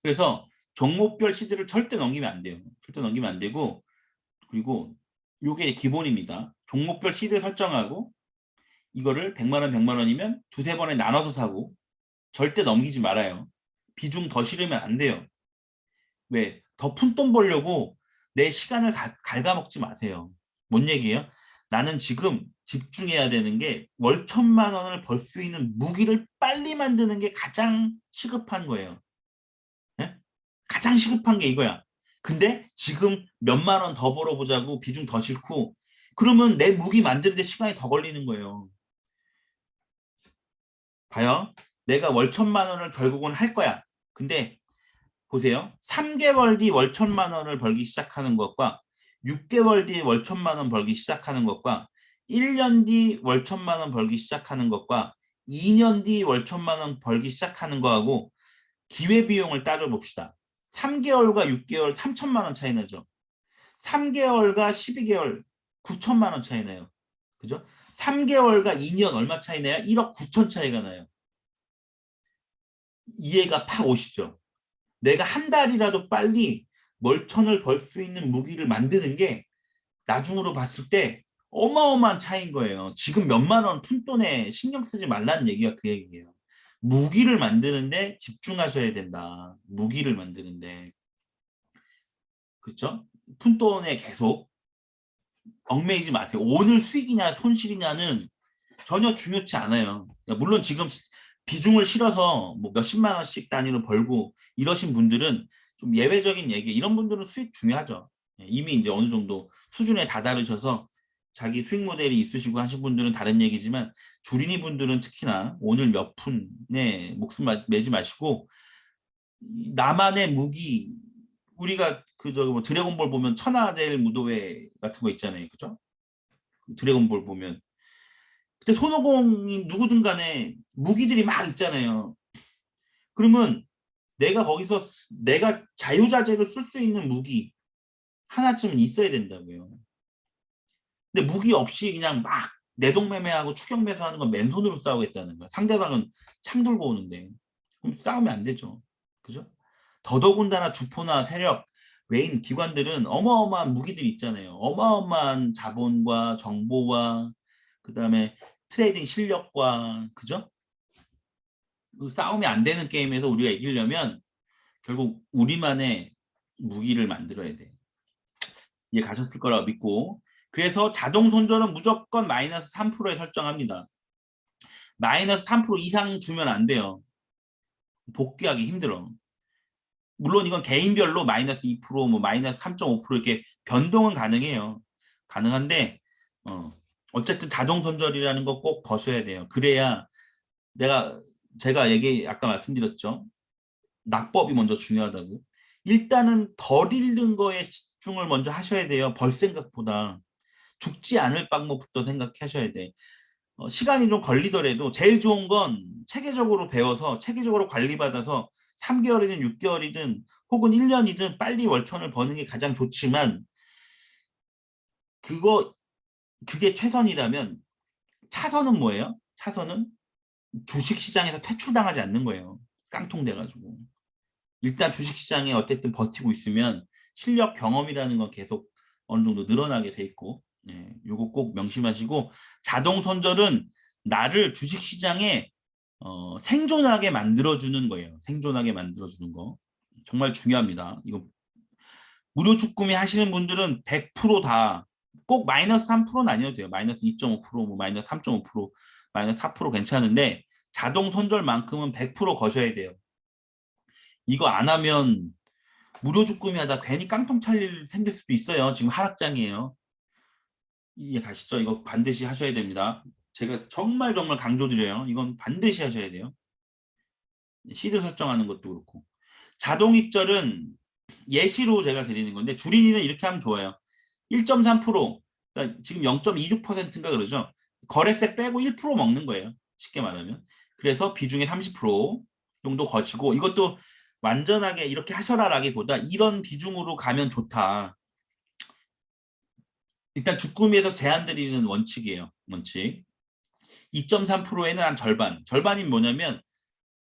그래서 종목별 시드를 절대 넘기면 안 돼요. 절대 넘기면 안 되고, 그리고 요게 기본입니다. 종목별 시드 설정하고 이거를 100만 원, 100만 원이면 두세 번에 나눠서 사고 절대 넘기지 말아요. 비중 더 실으면 안 돼요. 왜? 더 푼돈 벌려고 내 시간을 갉아먹지 마세요. 뭔 얘기예요? 나는 지금 집중해야 되는 게 월 1,000만 원을 벌 수 있는 무기를 빨리 만드는 게 가장 시급한 거예요. 예? 가장 시급한 게 이거야. 근데 지금 몇만 원 더 벌어보자고 비중 더 싣고 그러면 내 무기 만드는 데 시간이 더 걸리는 거예요. 봐요. 내가 월 1,000만 원을 결국은 할 거야. 근데 보세요. 3개월 뒤 월 1,000만 원을 벌기 시작하는 것과 6개월 뒤 월 1,000만 원 벌기 시작하는 것과 1년 뒤 월 1,000만 원 벌기 시작하는 것과 2년 뒤 월 1,000만 원 벌기 시작하는 거하고 기회비용을 따져봅시다. 3개월과 6개월 3,000만 원 차이 나죠. 3개월과 12개월 9천만 원 차이 나요. 그죠? 3개월과 2년 얼마 차이 나요? 1억 9천 차이가 나요. 이해가 팍 오시죠? 내가 한 달이라도 빨리 멀천을 벌 수 있는 무기를 만드는 게 나중으로 봤을 때 어마어마한 차이인 거예요. 지금 몇만 원 푼돈에 신경 쓰지 말라는 얘기가 그 얘기예요. 무기를 만드는데 집중하셔야 된다. 무기를 만드는데. 그렇죠? 푼돈에 계속 얽매이지 마세요. 오늘 수익이냐 손실이냐는 전혀 중요치 않아요. 물론 지금 비중을 실어서 뭐 몇십만 원씩 단위로 벌고 이러신 분들은 좀 예외적인 얘기, 이런 분들은 수익 중요하죠. 이미 이제 어느 정도 수준에 다다르셔서 자기 수익 모델이 있으시고 하신 분들은 다른 얘기지만 주린이 분들은 특히나 오늘 몇 푼에 목숨 매지 마시고 나만의 무기, 우리가 그저 뭐 드래곤볼 보면 천하될 무도회 같은 거 있잖아요. 그죠? 드래곤볼 보면 그때 손오공이 누구든 간에 무기들이 막 있잖아요. 그러면 내가 거기서 내가 자유자재로 쓸 수 있는 무기 하나쯤은 있어야 된다고요. 근데 무기 없이 그냥 막 내동매매하고 추격매수하는 건 맨손으로 싸우겠다는 거야. 상대방은 창 들고 오는데. 그럼 싸우면 안 되죠. 그죠? 더더군다나 주포나 세력, 외인 기관들은 어마어마한 무기들이 있잖아요. 어마어마한 자본과 정보와 그다음에 트레이딩 실력과, 그죠? 싸움이 안 되는 게임에서 우리가 이기려면 결국 우리만의 무기를 만들어야 돼. 이해 가셨을 거라고 믿고. 그래서 자동 손절은 무조건 마이너스 3%에 설정합니다. 마이너스 3% 이상 주면 안 돼요. 복귀하기 힘들어. 물론 이건 개인별로 마이너스 2%, 뭐 마이너스 3.5% 이렇게 변동은 가능해요. 가능한데 어쨌든 자동 손절이라는 거 꼭 거셔야 돼요. 그래야 제가 아까 말씀드렸죠. 낙법이 먼저 중요하다고. 일단은 덜 잃는 거에 집중을 먼저 하셔야 돼요. 벌 생각보다. 죽지 않을 방법부터 생각하셔야 돼. 시간이 좀 걸리더라도 제일 좋은 건 체계적으로 배워서 체계적으로 관리받아서 3개월이든 6개월이든 혹은 1년이든 빨리 월천을 버는 게 가장 좋지만 그게 최선이라면 차선은 뭐예요? 차선은 주식시장에서 퇴출당하지 않는 거예요. 깡통돼가지고. 일단 주식시장에 어쨌든 버티고 있으면 실력 경험이라는 건 계속 어느 정도 늘어나게 돼 있고, 요거 꼭 명심하시고, 자동 손절은 나를 주식시장에 생존하게 만들어주는 거예요. 생존하게 만들어주는 거. 정말 중요합니다. 이거 무료 주꾸미 하시는 분들은 100%다 꼭 마이너스 3%는 아니어도 돼요. 마이너스 2.5%, 뭐 마이너스 3.5%, 마이너스 4% 괜찮은데 자동 손절만큼은 100% 거셔야 돼요. 이거 안 하면 무료 주꾸미 하다 괜히 깡통 찰 일 생길 수도 있어요. 지금 하락장이에요. 이해 가시죠? 이거 반드시 하셔야 됩니다. 제가 정말 정말 강조드려요. 이건 반드시 하셔야 돼요. 시드 설정하는 것도 그렇고. 자동 익절은 예시로 제가 드리는 건데 주린이는 이렇게 하면 좋아요. 1.3%, 그러니까 지금 0.26%인가 그러죠. 거래세 빼고 1% 먹는 거예요. 쉽게 말하면. 그래서 비중의 30% 정도 거치고, 이것도 완전하게 이렇게 하셔라라기보다 이런 비중으로 가면 좋다. 일단 주꾸미에서 제한 드리는 원칙이에요. 원칙. 2.3%에는 한 절반. 절반이 뭐냐면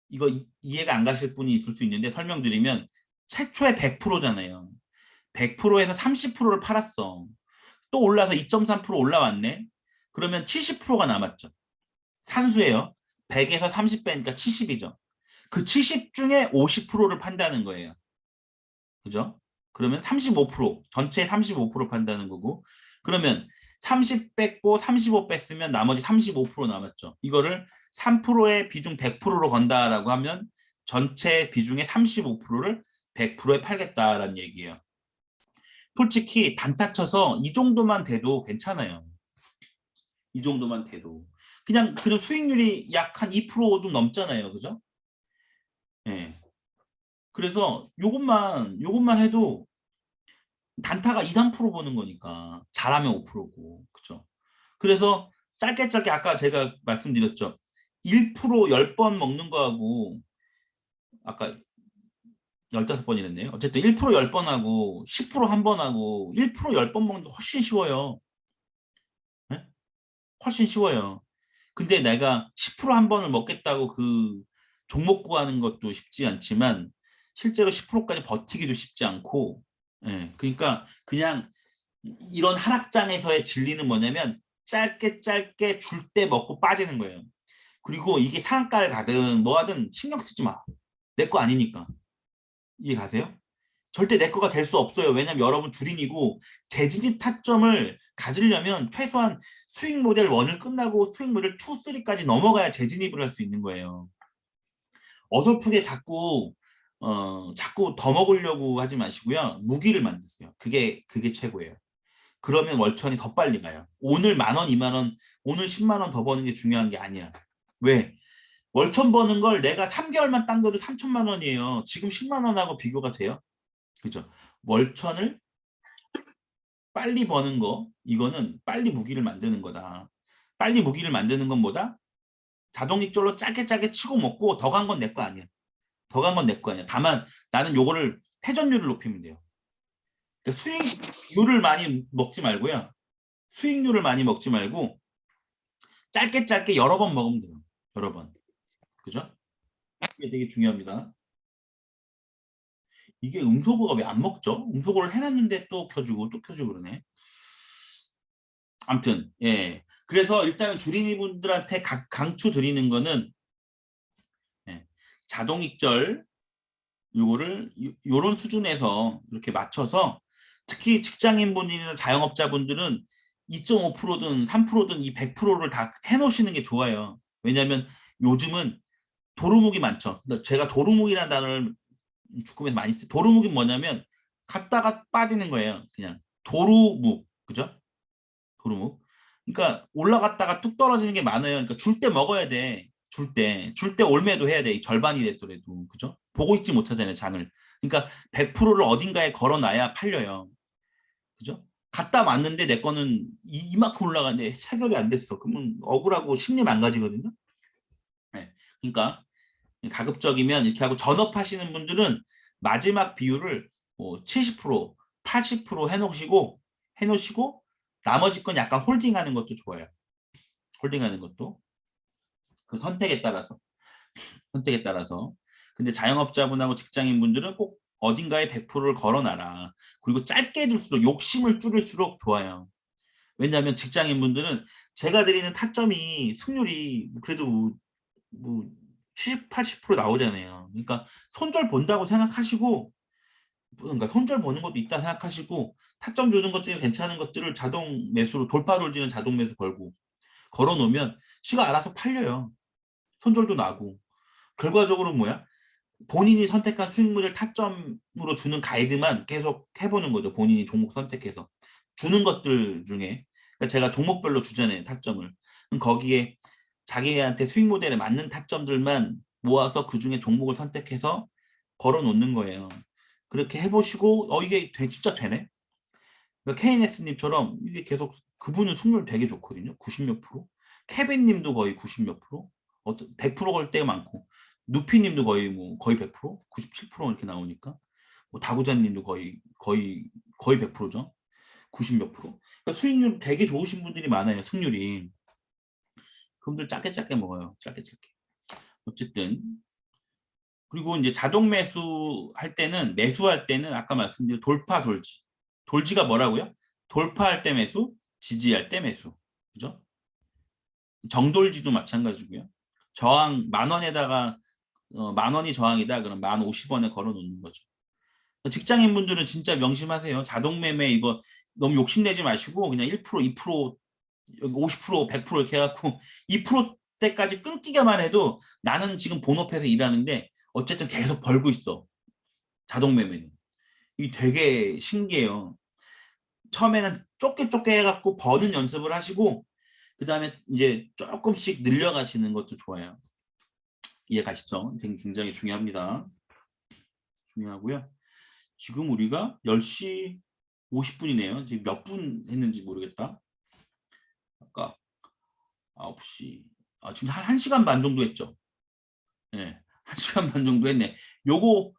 이거 이해가 안 가실 분이 있을 수 있는데 설명드리면 최초에 100%잖아요. 100%에서 30%를 팔았어. 또 올라서 2.3% 올라왔네. 그러면 70%가 남았죠. 산수예요. 100에서 30 빼니까 70이죠. 그 70 중에 50%를 판다는 거예요. 그죠? 그러면 35%, 전체 35% 판다는 거고. 그러면 30 뺐고 35 뺐으면 나머지 35% 남았죠. 이거를 3%의 비중 100%로 건다라고 하면 전체 비중의 35%를 100%에 팔겠다라는 얘기예요. 솔직히 단타 쳐서 이 정도만 돼도 괜찮아요. 이 정도만 돼도. 그냥 그런 수익률이 약 한 2%좀 넘잖아요. 그죠? 예. 그래서 요것만 해도 단타가 2, 3% 보는 거니까 잘하면 5%고. 그죠? 그래서 짧게 짧게 아까 제가 말씀드렸죠. 1% 10번 먹는 거하고 아까 15번이랬네요. 어쨌든 1% 10번 하고 10% 한 번 하고 1% 10번 먹는 게 훨씬 쉬워요. 네? 훨씬 쉬워요. 근데 내가 10% 한 번을 먹겠다고 그 종목 구하는 것도 쉽지 않지만 실제로 10%까지 버티기도 쉽지 않고 예, 그러니까 그냥 이런 하락장에서의 진리는 뭐냐면 짧게 짧게 줄 때 먹고 빠지는 거예요. 그리고 이게 상한가를 가든 뭐 하든 신경 쓰지 마. 내 거 아니니까. 이해 가세요? 절대 내 거가 될 수 없어요. 왜냐면 여러분 주린이고 재진입 타점을 가지려면 최소한 수익 모델 1을 끝나고 수익 모델 2, 3까지 넘어가야 재진입을 할 수 있는 거예요. 어설프게 자꾸 더 먹으려고 하지 마시고요. 무기를 만드세요. 그게 최고예요. 그러면 월천이 더 빨리 가요. 오늘 10,000원, 20,000원, 오늘 10만 원 더 버는 게 중요한 게 아니야. 왜? 월천 버는 걸 내가 3개월만 당겨도 3천만 원이에요. 지금 10만 원하고 비교가 돼요? 그죠? 월천을 빨리 버는 거, 이거는 빨리 무기를 만드는 거다. 빨리 무기를 만드는 건 뭐다? 자동익절로 짧게 짧게 치고 먹고 더 간 건 내 거 아니야. 더 간 건 내 거 아니야. 다만 나는 요거를 회전율을 높이면 돼요. 그러니까 수익률을 많이 먹지 말고요. 수익률을 많이 먹지 말고 짧게 짧게 여러 번 먹으면 돼요. 여러 번. 그죠? 이게 되게 중요합니다. 이게 음소거가 왜 안 먹죠? 음소거를 해놨는데 또 켜주고 또 켜주고 그러네. 아무튼 예. 그래서 일단은 주린이 분들한테 강추 드리는 거는 예, 자동 익절 요거를 요런 수준에서 이렇게 맞춰서 특히 직장인 분들이나 자영업자분들은 2.5%든 3%든 이 100%를 다 해놓으시는 게 좋아요. 왜냐하면 요즘은 도루묵이 많죠. 제가 도루묵이라는 단어를 주kum에서 많이 쓰. 도루묵이 뭐냐면 갔다가 빠지는 거예요. 그냥 도루묵, 그죠? 도루묵. 그러니까 올라갔다가 뚝 떨어지는 게 많아요. 그러니까 줄 때 먹어야 돼. 줄 때 올매도 해야 돼. 절반이 됐더라도, 그죠? 보고 있지 못하잖아요, 장을. 그러니까 100%를 어딘가에 걸어놔야 팔려요. 그죠? 갖다 놨는데 내 거는 이만큼 올라가는데 해결이 안 됐어. 그러면 억울하고 심리 망가지거든요. 네. 그러니까 가급적이면 이렇게 하고 전업하시는 분들은 마지막 비율을 뭐 70%, 80% 해놓으시고 나머지 건 약간 홀딩하는 것도 좋아요. 홀딩하는 것도 그 선택에 따라서. 근데 자영업자분하고 직장인분들은 꼭 어딘가에 100%를 걸어놔라. 그리고 짧게 둘수록 욕심을 줄일수록 좋아요. 왜냐하면 직장인분들은 제가 드리는 타점이 승률이 그래도 뭐 70, 80% 나오잖아요. 그러니까 손절 본다고 생각하시고 그러니까 손절 보는 것도 있다 생각하시고 타점 주는 것 중에 괜찮은 것들을 자동 매수로 돌파 돌지는 자동 매수 걸고 걸어놓으면 지가 알아서 팔려요. 손절도 나고 결과적으로 뭐야? 본인이 선택한 수익률을 타점으로 주는 가이드만 계속 해보는 거죠. 본인이 종목 선택해서 주는 것들 중에 그러니까 제가 종목별로 주잖아요. 타점을. 그럼 거기에 자기한테 수익 모델에 맞는 타점들만 모아서 그 중에 종목을 선택해서 걸어 놓는 거예요. 그렇게 해보시고 이게 진짜 되네. 그러니까 KNS님처럼 이게 계속 그분은 승률 되게 좋거든요. 90몇 프로. 케빈님도 거의 90몇 프로. 100% 걸 때가 많고 누피님도 거의 100%, 97% 이렇게 나오니까 뭐 다구자님도 거의 100%죠. 90몇 프로. 그러니까 수익률 되게 좋으신 분들이 많아요. 승률이. 그분들 짧게 먹어요. 짧게. 어쨌든 그리고 이제 자동 매수할 때는 아까 말씀드린 돌파 돌지. 돌지가 뭐라고요? 돌파할 때 매수, 지지할 때 매수. 그죠? 정돌지도 마찬가지고요. 저항 10,000원에다가 10,000원이 저항이다. 그럼 10,050원에 걸어 놓는 거죠. 직장인분들은 진짜 명심하세요. 자동 매매 이거 너무 욕심내지 마시고 그냥 1%, 2%, 50%, 100% 이렇게 해갖고 2%대까지 끊기기만 해도 나는 지금 본업에서 일하는데 어쨌든 계속 벌고 있어. 자동 매매는. 이게 되게 신기해요. 처음에는 좁게 해갖고 버는 연습을 하시고 그 다음에 이제 조금씩 늘려가시는 것도 좋아요. 이해 가시죠? 굉장히 중요합니다. 중요하고요. 지금 우리가 10시 50분이네요. 지금 몇 분 했는지 모르겠다. 아까 9시. 지금 한 1시간 반 정도 했죠? 네. 1시간 반 정도 했네. 요거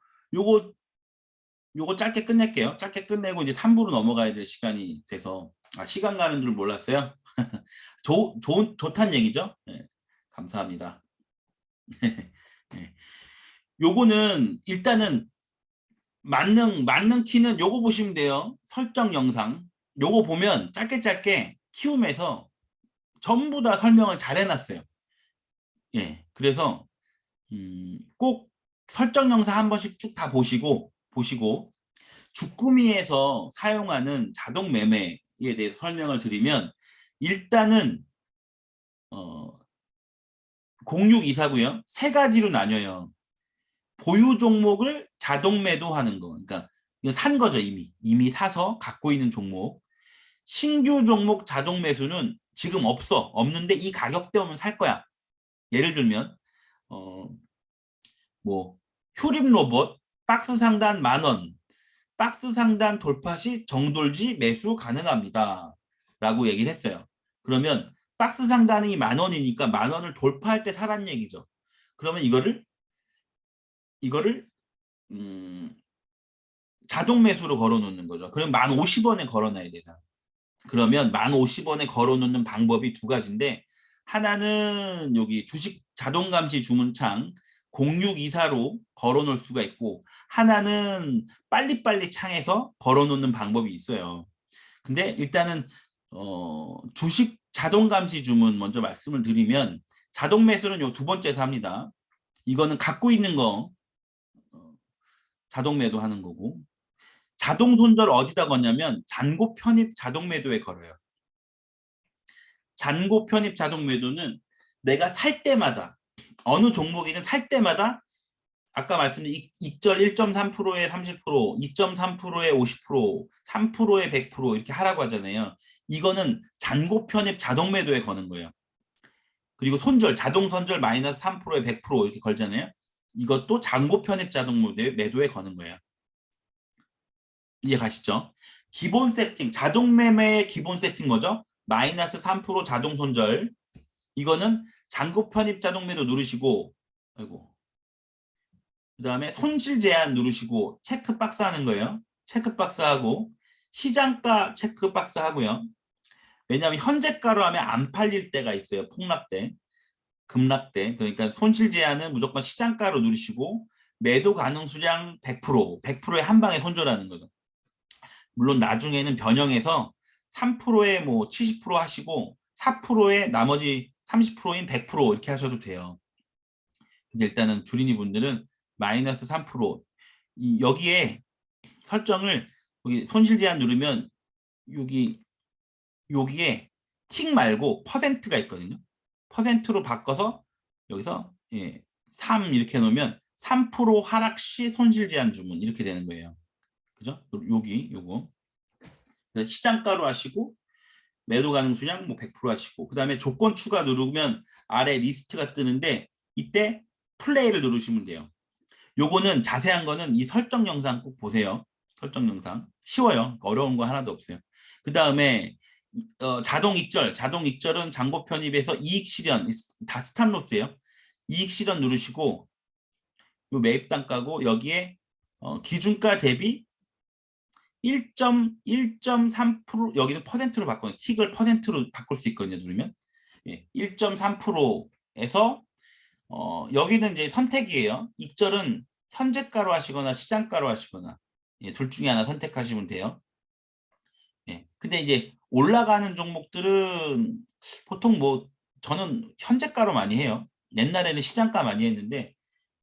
짧게 끝낼게요. 짧게 끝내고 이제 3부로 넘어가야 될 시간이 돼서 시간 가는 줄 몰랐어요. 좋다는 얘기죠? 네. 감사합니다. 네. 요거는 일단은 만능 키는 요거 보시면 돼요. 설정 영상. 요거 보면 짧게 키움에서 전부 다 설명을 잘 해놨어요. 예. 그래서 꼭 설정 영상 한 번씩 쭉 다 보시고 주꾸미에서 사용하는 자동 매매에 대해서 설명을 드리면 일단은 0624고요. 세 가지로 나뉘어요. 보유 종목을 자동 매도하는 거. 그러니까 이거 산 거죠, 이미 사서 갖고 있는 종목. 신규 종목 자동 매수는 지금 없는데 이 가격대 오면 살 거야. 예를 들면 뭐 휴림 로봇 박스 상단 10,000원, 박스 상단 돌파 시 정돌지 매수 가능합니다. 라고 얘기를 했어요. 그러면 박스 상단이 10,000원이니까 10,000원을 돌파할 때 사란 얘기죠. 그러면 이거를 자동 매수로 걸어 놓는 거죠. 그럼 10,050원에 걸어 놔야 되잖아. 그러면 10,050원에 걸어 놓는 방법이 두 가지인데 하나는 여기 주식 자동 감시 주문창 0624로 걸어 놓을 수가 있고 하나는 빨리빨리 창에서 걸어 놓는 방법이 있어요. 근데 일단은 주식 자동 감시 주문 먼저 말씀을 드리면 자동 매수는 요 두 번째에서 합니다. 이거는 갖고 있는 거 자동 매도하는 거고 자동 손절 어디다 거냐면 잔고 편입 자동 매도에 걸어요. 잔고 편입 자동 매도는 내가 살 때마다 어느 종목이든 살 때마다 아까 말씀드린 익절 1.3%에 30%, 2.3%에 50%, 3%에 100% 이렇게 하라고 하잖아요. 이거는 잔고 편입 자동 매도에 거는 거예요. 그리고 손절, 자동 손절 마이너스 3%에 100% 이렇게 걸잖아요. 이것도 잔고 편입 자동 매도에 거는 거예요. 이해 가시죠? 기본 세팅, 자동 매매의 기본 세팅 뭐죠? 마이너스 3% 자동 손절. 이거는 잔고 편입 자동 매도 누르시고, 그다음에 손실 제한 누르시고 체크박스 하는 거예요. 체크박스 하고 시장가 체크박스 하고요. 왜냐하면 현재가로 하면 안 팔릴 때가 있어요. 폭락때, 급락때. 그러니까 손실 제한은 무조건 시장가로 누르시고 매도 가능 수량 100%, 100%의 한 방에 손절하는 거죠. 물론 나중에는 변형해서 3%에 뭐 70% 하시고 4%에 나머지 30%인 100% 이렇게 하셔도 돼요. 근데 일단은 주린이 분들은 마이너스 3% 여기에 설정을 여기 손실 제한 누르면 여기에 틱 말고 퍼센트가 있거든요. 퍼센트로 바꿔서 여기서 3 이렇게 놓으면 3% 하락 시 손실 제한 주문 이렇게 되는 거예요. 그죠? 요거 시장가로 하시고 매도 가능 수량 뭐 100% 하시고 그다음에 조건 추가 누르면 아래 리스트가 뜨는데 이때 플레이를 누르시면 돼요. 요거는 자세한 거는 이 설정 영상 꼭 보세요. 설정 영상 쉬워요. 어려운 거 하나도 없어요. 그 다음에 자동 익절은 잔고 편입에서 이익 실현 다 스탑로스예요. 이익 실현 누르시고 요 매입 단가고 여기에 기준가 대비 1.3% 여기는 퍼센트로 바꿔요. 틱을 퍼센트로 바꿀 수 있거든요. 누르면 1.3%에서 여기는 이제 선택이에요. 익절은 현재가로 하시거나 시장가로 하시거나 둘 중에 하나 선택하시면 돼요. 근데 이제 올라가는 종목들은 보통 뭐 저는 현재가로 많이 해요. 옛날에는 시장가 많이 했는데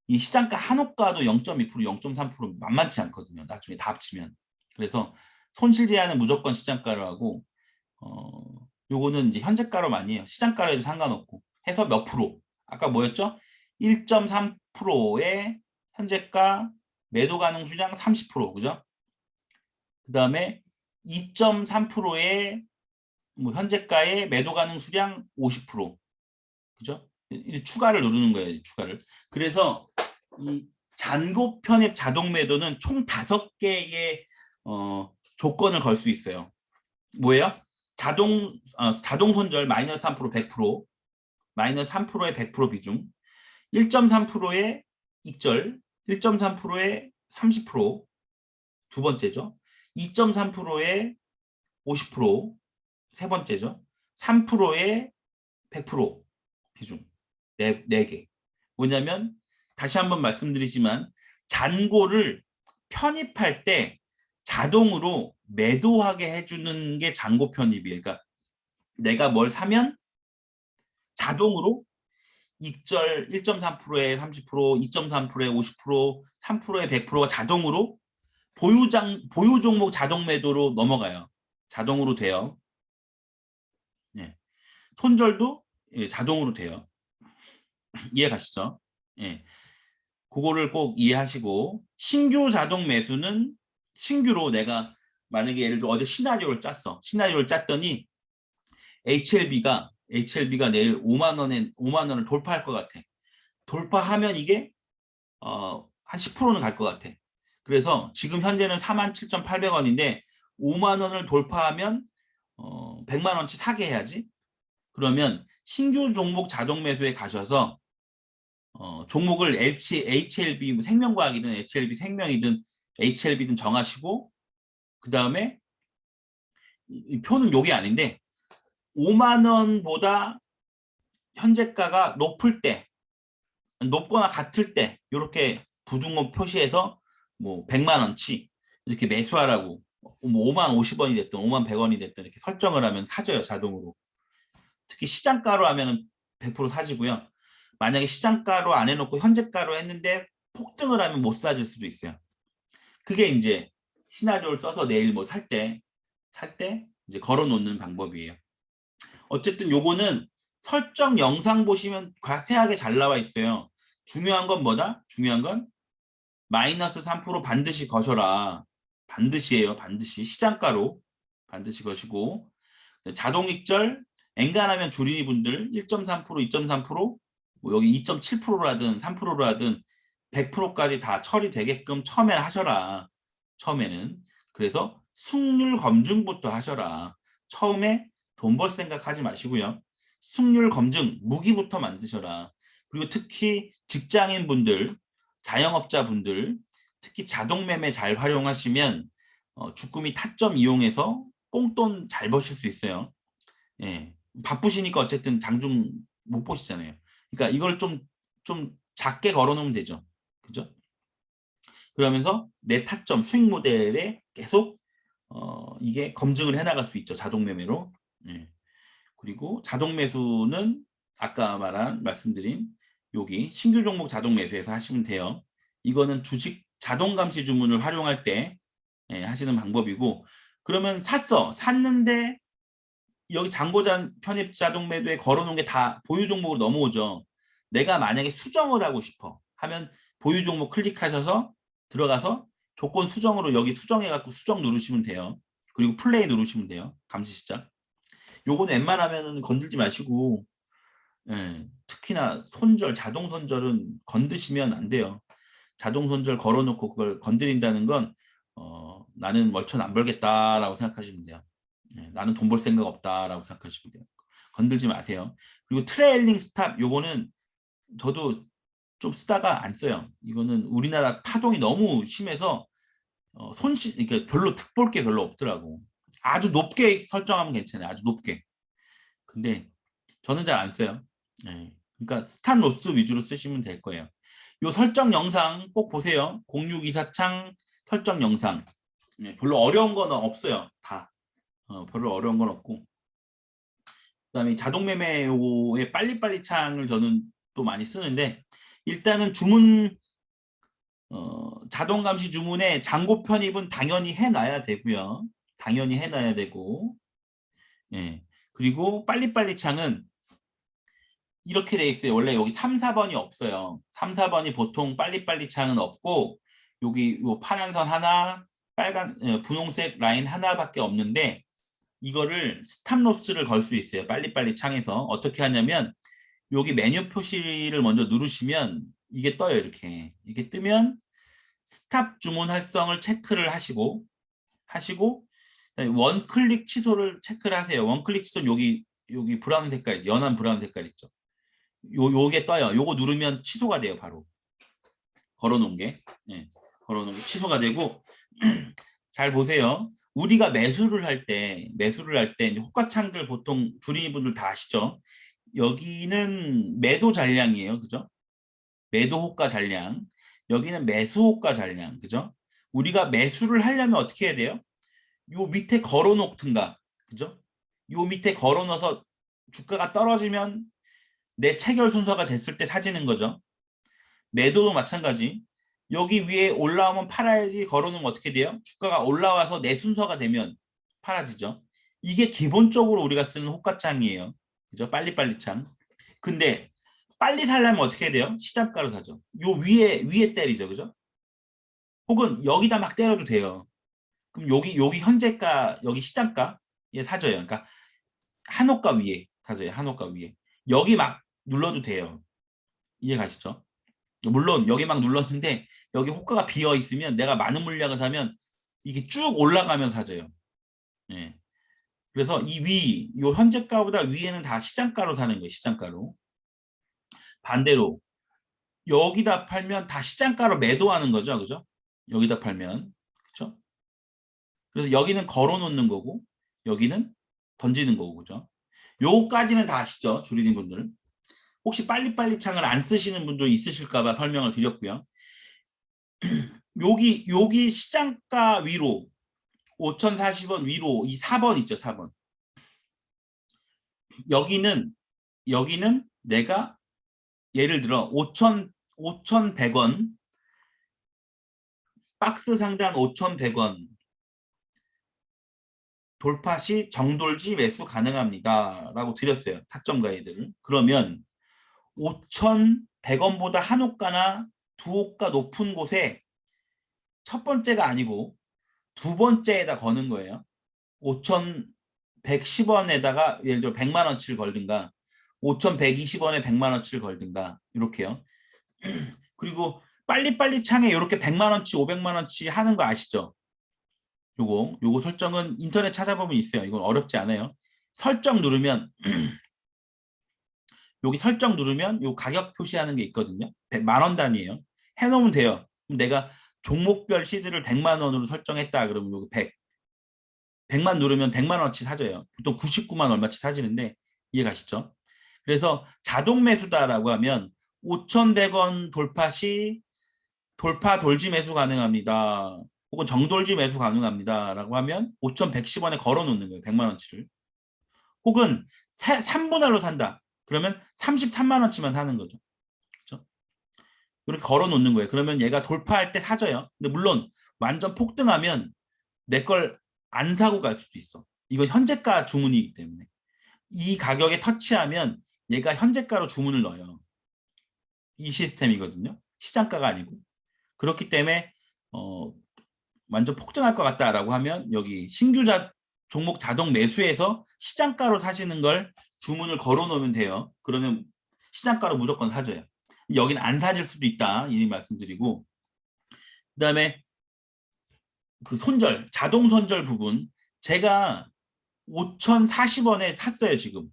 이 시장가 한호가도 0.2%, 0.3% 만만치 않거든요. 나중에 다 합치면. 그래서 손실 제한은 무조건 시장가로 하고 요거는 이제 현재가로 많이 해요. 시장가로 해도 상관없고 해서 몇 프로? 아까 뭐였죠? 1.3%의 현재가 매도 가능 수량 30%, 그죠? 그 다음에 2.3%의 뭐 현재가의 매도 가능 수량 50%, 그죠? 추가를 누르는 거예요, 추가를. 그래서 이 잔고 편입 자동 매도는 총 5개의 조건을 걸 수 있어요. 뭐예요? 자동 손절 마이너스 3%, 100%, 마이너스 3%의 100% 비중, 1.3%의 익절, 1.3%의 30%두 번째죠. 2.3%의 50%세 번째죠. 3%의 100% 비중 네 개. 뭐냐면 다시 한번 말씀드리지만 잔고를 편입할 때 자동으로 매도하게 해주는 게 잔고 편입이에요. 그러니까 내가 뭘 사면 자동으로 익절 1.3%에 30%, 2.3%에 50%, 3%에 100%가 자동으로 보유 종목 자동 매도로 넘어가요. 자동으로 돼요. 손절도 자동으로 돼요. 이해 가시죠? 그거를 꼭 이해하시고 신규 자동 매수는 신규로 내가 만약에 예를 들어 어제 시나리오를 짰어. 시나리오를 짰더니 HLB가 내일 5만 원을 돌파할 것 같아. 돌파하면 이게 한 10%는 갈 것 같아. 그래서 지금 현재는 47,800원인데 5만 원을 돌파하면 100만 원치 사게 해야지. 그러면 신규 종목 자동 매수에 가셔서 종목을 HLB 생명과학이든 HLB 생명이든 HLB든 정하시고 그 다음에 이 표는 요게 아닌데 5만 원보다 현재가가 높거나 같을 때 이렇게 부등호 표시해서 뭐 100만 원치 이렇게 매수하라고 뭐 5만 50원이 됐든 5만 100원이 됐든 이렇게 설정을 하면 사져요, 자동으로. 특히 시장가로 하면 100% 사지고요. 만약에 시장가로 안 해놓고 현재가로 했는데 폭등을 하면 못 사질 수도 있어요. 그게 이제 시나리오를 써서 내일 뭐 살 때 이제 걸어 놓는 방법이에요. 어쨌든 요거는 설정 영상 보시면 자세하게 잘 나와 있어요. 중요한 건 뭐다? 중요한 건 마이너스 3% 반드시 거셔라. 반드시예요. 반드시. 시장가로 반드시 거시고 자동 익절 엔간하면 주린이 분들 1.3%, 2.3%, 뭐 여기 2.7%라든 3%라든 100%까지 다 처리되게끔 처음에 하셔라. 처음에는. 그래서 승률 검증부터 하셔라. 처음에 돈 벌 생각하지 마시고요. 승률 검증 무기부터 만드셔라. 그리고 특히 직장인 분들, 자영업자 분들, 특히 자동 매매 잘 활용하시면 주꾸미 타점 이용해서 꽁돈 잘 버실 수 있어요. 바쁘시니까 어쨌든 장중 못 보시잖아요. 그러니까 이걸 좀 작게 걸어놓으면 되죠. 그죠? 그러면서 내 타점 수익 모델에 계속 이게 검증을 해나갈 수 있죠. 자동 매매로. 그리고 자동 매수는 아까 말씀드린 여기 신규 종목 자동 매수에서 하시면 돼요. 이거는 주식 자동 감시 주문을 활용할 때 하시는 방법이고 그러면 샀는데 여기 잔고잔 편입 자동 매도에 걸어놓은 게 다 보유 종목으로 넘어오죠. 내가 만약에 수정을 하고 싶어 하면 보유 종목 클릭하셔서 들어가서 조건 수정으로 여기 수정해갖고 수정 누르시면 돼요. 그리고 플레이 누르시면 돼요. 감시 시작. 요거는 웬만하면 건들지 마시고 특히나 자동 손절은 건드시면 안 돼요. 자동 손절 걸어놓고 그걸 건드린다는 건 나는 월천 안 벌겠다라고 생각하시면 돼요. 나는 돈 벌 생각 없다라고 생각하시면 돼요. 건들지 마세요. 그리고 트레일링 스탑 요거는 저도 좀 쓰다가 안 써요. 이거는 우리나라 파동이 너무 심해서 그러니까 별로 특볼 게 별로 없더라고. 아주 높게 설정하면 괜찮아요. 아주 높게. 근데 저는 잘 안 써요. 네. 그러니까 스탑 로스 위주로 쓰시면 될 거예요. 요 설정 영상 꼭 보세요. 0624창 설정 영상. 네, 별로 어려운 건 없어요. 다. 별로 어려운 건 없고. 그다음에 자동 매매의 빨리빨리 창을 저는 또 많이 쓰는데 일단은 주문 자동 감시 주문에 잔고 편입은 당연히 해놔야 되고요. 당연히 해놔야 되고. 예. 그리고 빨리빨리 창은 이렇게 돼 있어요. 원래 여기 3, 4번이 없어요. 3, 4번이 보통 빨리빨리 창은 없고 여기 요 파란 선 하나, 빨간 분홍색 라인 하나밖에 없는데 이거를 스탑로스를 걸 수 있어요. 빨리빨리 창에서 어떻게 하냐면 여기 메뉴 표시를 먼저 누르시면 이게 떠요. 이렇게 뜨면 스탑 주문 활성을 체크를 하시고 원클릭 취소를 체크를 하세요. 원클릭 취소는 여기 브라운 색깔, 연한 브라운 색깔 있죠. 요게 떠요. 요거 누르면 취소가 돼요. 바로 걸어놓은 게. 예, 걸어놓은 게 취소가 되고 잘 보세요. 우리가 매수를 할 때 호가창들 보통 주린이분들 다 아시죠? 여기는 매도 잔량이에요. 그죠? 매도 호가 잔량. 여기는 매수 호가 잔량. 그죠? 우리가 매수를 하려면 어떻게 해야 돼요? 요 밑에 걸어 놓든가. 그죠? 요 밑에 걸어 넣어서 주가가 떨어지면 내 체결 순서가 됐을 때 사지는 거죠. 매도도 마찬가지. 여기 위에 올라오면 팔아야지 걸어놓으면 어떻게 돼요? 주가가 올라와서 내 순서가 되면 팔아지죠. 이게 기본적으로 우리가 쓰는 호가창이에요. 그죠? 빨리빨리 창. 근데 빨리 살려면 어떻게 해야 돼요? 시장가로 사죠. 요 위에 때리죠. 그죠? 혹은 여기다 막 때려도 돼요. 그럼 여기 현재가, 여기 시장가에 사줘요. 그러니까 한호가 위에 사줘요. 한호가 위에. 여기 막 눌러도 돼요. 이해 가시죠? 물론 여기 막 눌렀는데 여기 호가가 비어 있으면 내가 많은 물량을 사면 이게 쭉 올라가면 사줘요. 예. 그래서 요 현재가보다 위에는 다 시장가로 사는 거예요. 시장가로. 반대로 여기다 팔면 다 시장가로 매도하는 거죠. 그죠? 여기다 팔면. 그렇죠? 그래서 여기는 걸어 놓는 거고 여기는 던지는 거고. 그죠? 요까지는 다 아시죠? 주리님 분들. 혹시 빨리빨리 창을 안 쓰시는 분도 있으실까 봐 설명을 드렸고요. 여기 시장가 위로 5,040원 위로 이 4번 있죠. 4번. 여기는 내가 예를 들어 5,100원 박스 상단 5,100원 돌파 시 정돌지 매수 가능합니다. 라고 드렸어요. 타점 가이드를. 그러면 5,100원보다 한 호가나 두 호가 높은 곳에 첫 번째가 아니고 두 번째에다 거는 거예요. 5,110원에다가 예를 들어 100만 원치를 걸든가 5,120원에 100만 원치를 걸든가 이렇게요. 그리고 빨리빨리 창에 이렇게 100만 원치 500만 원치 하는 거 아시죠? 요거 설정은 인터넷 찾아보면 있어요. 이건 어렵지 않아요. 설정 누르면 여기 설정 누르면 요 가격 표시하는 게 있거든요. 100만 원 단위예요. 해놓으면 돼요. 그럼 내가 종목별 시드를 100만 원으로 설정했다 그러면 여기 100만 누르면 100만 원치 사줘요. 보통 99만 얼마치 사지는데 이해 가시죠? 그래서 자동 매수다라고 하면 5,100원 돌파 시 돌파 돌지 매수 가능합니다. 혹은 정돌지 매수 가능합니다. 라고 하면 5,110원에 걸어 놓는 거예요. 100만 원치를. 혹은 3분할로 산다. 그러면 33만 원치만 사는 거죠. 그렇죠? 이렇게 걸어 놓는 거예요. 그러면 얘가 돌파할 때 사줘요. 근데 물론 완전 폭등하면 내 걸 안 사고 갈 수도 있어. 이거 현재가 주문이기 때문에. 이 가격에 터치하면 얘가 현재가로 주문을 넣어요. 이 시스템이거든요. 시장가가 아니고. 그렇기 때문에 완전 폭등할 것 같다라고 하면 여기 신규 종목 자동 매수해서 시장가로 사시는 걸 주문을 걸어 놓으면 돼요. 그러면 시장가로 무조건 사줘요. 여기는 안 사질 수도 있다. 이미 말씀드리고. 그다음에 그 자동 손절 부분 제가 5,040원에 샀어요. 지금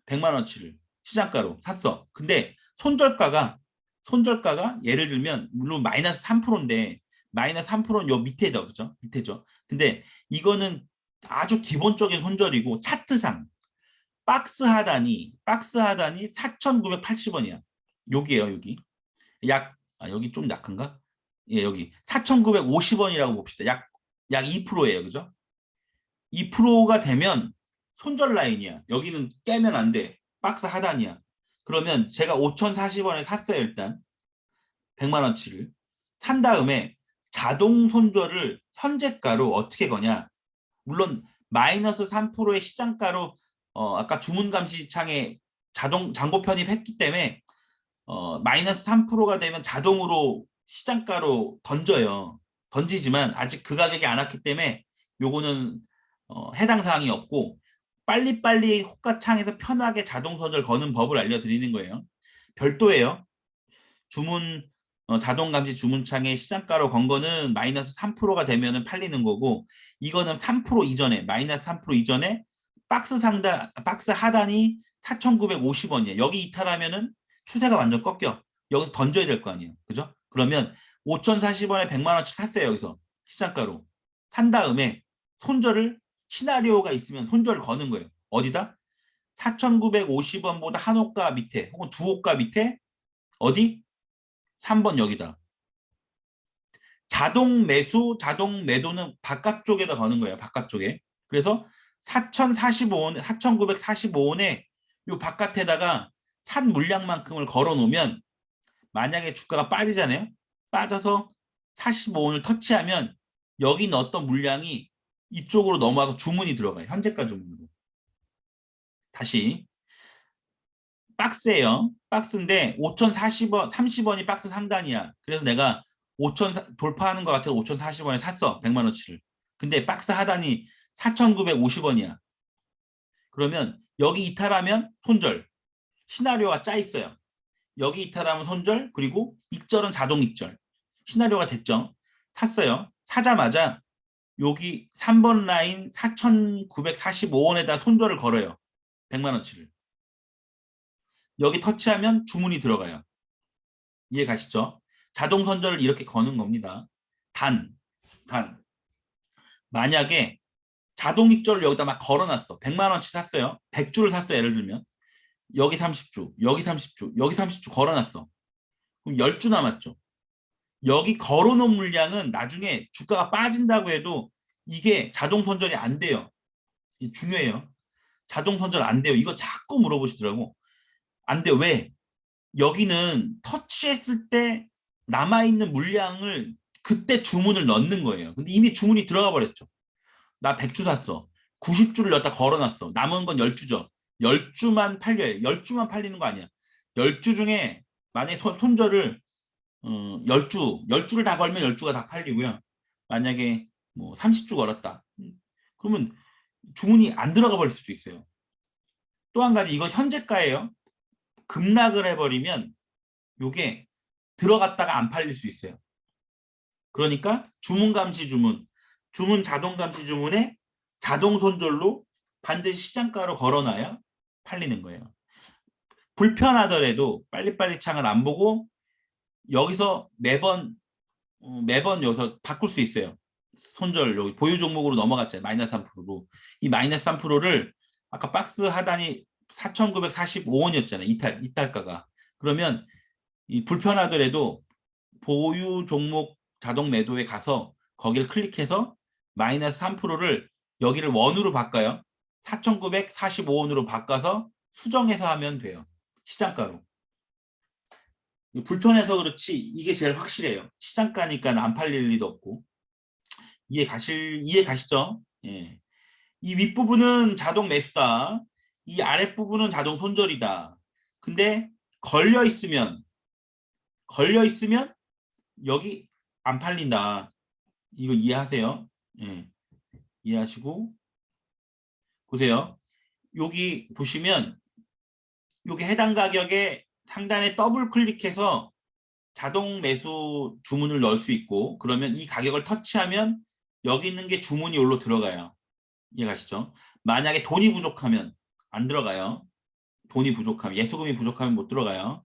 100만 원치를 시장가로 샀어. 근데 손절가가 예를 들면 물론 마이너스 3%인데 마이너스 3%는 요 밑에죠. 그죠? 밑에죠. 근데 이거는 아주 기본적인 손절이고 차트상 박스 하단이 4,980원이야. 여기에요, 여기. 여기 좀 약한가? 예, 여기 4,950원이라고 봅시다. 약 2%예요. 그죠? 2%가 되면 손절 라인이야. 여기는 깨면 안 돼. 박스 하단이야. 그러면 제가 5,040원에 샀어요, 일단. 100만 원치를. 산 다음에 자동 손절을 현재가로 어떻게 거냐? 물론 마이너스 3%의 시장가로 아까 주문 감시 창에 자동 잔고 편입했기 때문에 마이너스 3%가 되면 자동으로 시장가로 던져요. 던지지만 아직 그 가격이 안 왔기 때문에 요거는 해당 사항이 없고 빨리빨리 호가창에서 편하게 자동 손절 거는 법을 알려드리는 거예요. 별도예요. 주문 자동 감시 주문창에 시장가로 건 거는 마이너스 3%가 되면은 팔리는 거고 이거는 3% 이전에 마이너스 3% 이전에 박스 하단이 4,950원이에요. 여기 이탈하면은 추세가 완전 꺾여. 여기서 던져야 될 거 아니에요. 그죠? 그러면 5,040원에 100만 원씩 샀어요. 여기서 시장가로. 산 다음에 손절을 시나리오가 있으면 손절을 거는 거예요. 어디다? 4,950원보다 한 호가 밑에 혹은 두 호가 밑에 어디? 3번 여기다. 자동 매수, 자동 매도는 바깥쪽에다 거는 거예요. 바깥쪽에. 그래서 4,045원, 4,945원에 요 바깥에다가 산 물량만큼을 걸어 놓으면 만약에 주가가 빠지잖아요. 빠져서 45원을 터치하면 여기 있는 어떤 물량이 이쪽으로 넘어와서 주문이 들어가요. 현재가 주문으로. 다시 박스예요. 박스인데 5,040원, 30원이 박스 상단이야. 그래서 내가 5,000 돌파하는 것 같아서 5,040원에 샀어. 100만 원치를. 근데 박스 하단이 4,950원이야. 그러면 여기 이탈하면 손절. 시나리오가 짜 있어요. 여기 이탈하면 손절, 그리고 익절은 자동 익절. 시나리오가 됐죠. 샀어요. 사자마자 여기 3번 라인 4,945원에다 손절을 걸어요. 100만 원치를. 여기 터치하면 주문이 들어가요. 이해 가시죠? 자동 손절을 이렇게 거는 겁니다. 단. 만약에 자동 익절을 여기다 막 걸어놨어. 100만 원치 샀어요. 100주를 샀어요. 예를 들면. 여기 30주, 여기 30주, 여기 30주 걸어놨어. 그럼 10주 남았죠. 여기 걸어놓은 물량은 나중에 주가가 빠진다고 해도 이게 자동 손절이 안 돼요. 중요해요. 자동 손절 안 돼요. 이거 자꾸 물어보시더라고. 안 돼요. 왜? 여기는 터치했을 때 남아있는 물량을 그때 주문을 넣는 거예요. 근데 이미 주문이 들어가 버렸죠. 나 100주 샀어. 90주를 넣었다 걸어놨어. 남은 건 10주죠. 10주만 팔려요. 10주만 팔리는 거 아니야. 10주 중에 만약에 손절을 10주를 다 걸면 10주가 다 팔리고요. 만약에 뭐 30주 걸었다. 그러면 주문이 안 들어가 버릴 수도 있어요. 또 한 가지 이거 현재가예요. 급락을 해버리면 이게 들어갔다가 안 팔릴 수 있어요. 그러니까 주문 감시 주문 자동 감시 주문에 자동 손절로 반드시 시장가로 걸어놔야 팔리는 거예요. 불편하더라도 빨리빨리 창을 안 보고 여기서 매번 여기서 바꿀 수 있어요. 손절 여기 보유 종목으로 넘어갔잖아요. 마이너스 3%로. 이 마이너스 3%를 아까 박스 하단이 4,945원이었잖아요. 이탈가가. 그러면 이 불편하더라도 보유 종목 자동 매도에 가서 거기를 클릭해서 마이너스 3%를 여기를 원으로 바꿔요. 4,945원으로 바꿔서 수정해서 하면 돼요. 시장가로. 불편해서 그렇지 이게 제일 확실해요. 시장가니까 안 팔릴 리도 없고. 이해 가시죠? 예. 이 윗부분은 자동 매수다. 이 아랫부분은 자동 손절이다. 근데 걸려 있으면 여기 안 팔린다. 이거 이해하세요? 예. 이해하시고 보세요. 여기 보시면 여기 해당 가격에 상단에 더블 클릭해서 자동 매수 주문을 넣을 수 있고 그러면 이 가격을 터치하면 여기 있는 게 주문이 여기로 들어가요. 이해가시죠? 만약에 돈이 부족하면 안 들어가요. 돈이 부족하면 예수금이 부족하면 못 들어가요.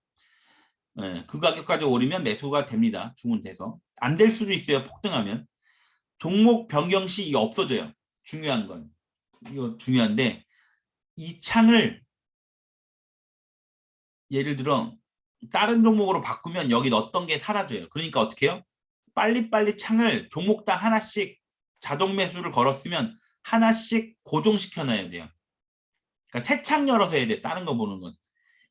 네, 그 가격까지 오르면 매수가 됩니다. 주문돼서. 안 될 수도 있어요. 폭등하면. 종목 변경 시 이게 없어져요. 중요한 건. 이거 중요한데 이 창을 예를 들어 다른 종목으로 바꾸면 여기 넣었던 게 사라져요. 그러니까 어떻게 해요? 빨리빨리 창을 종목당 하나씩 자동 매수를 걸었으면 하나씩 고정시켜 놔야 돼요. 그러니까 새 창 열어서 해야 돼. 다른 거 보는 건.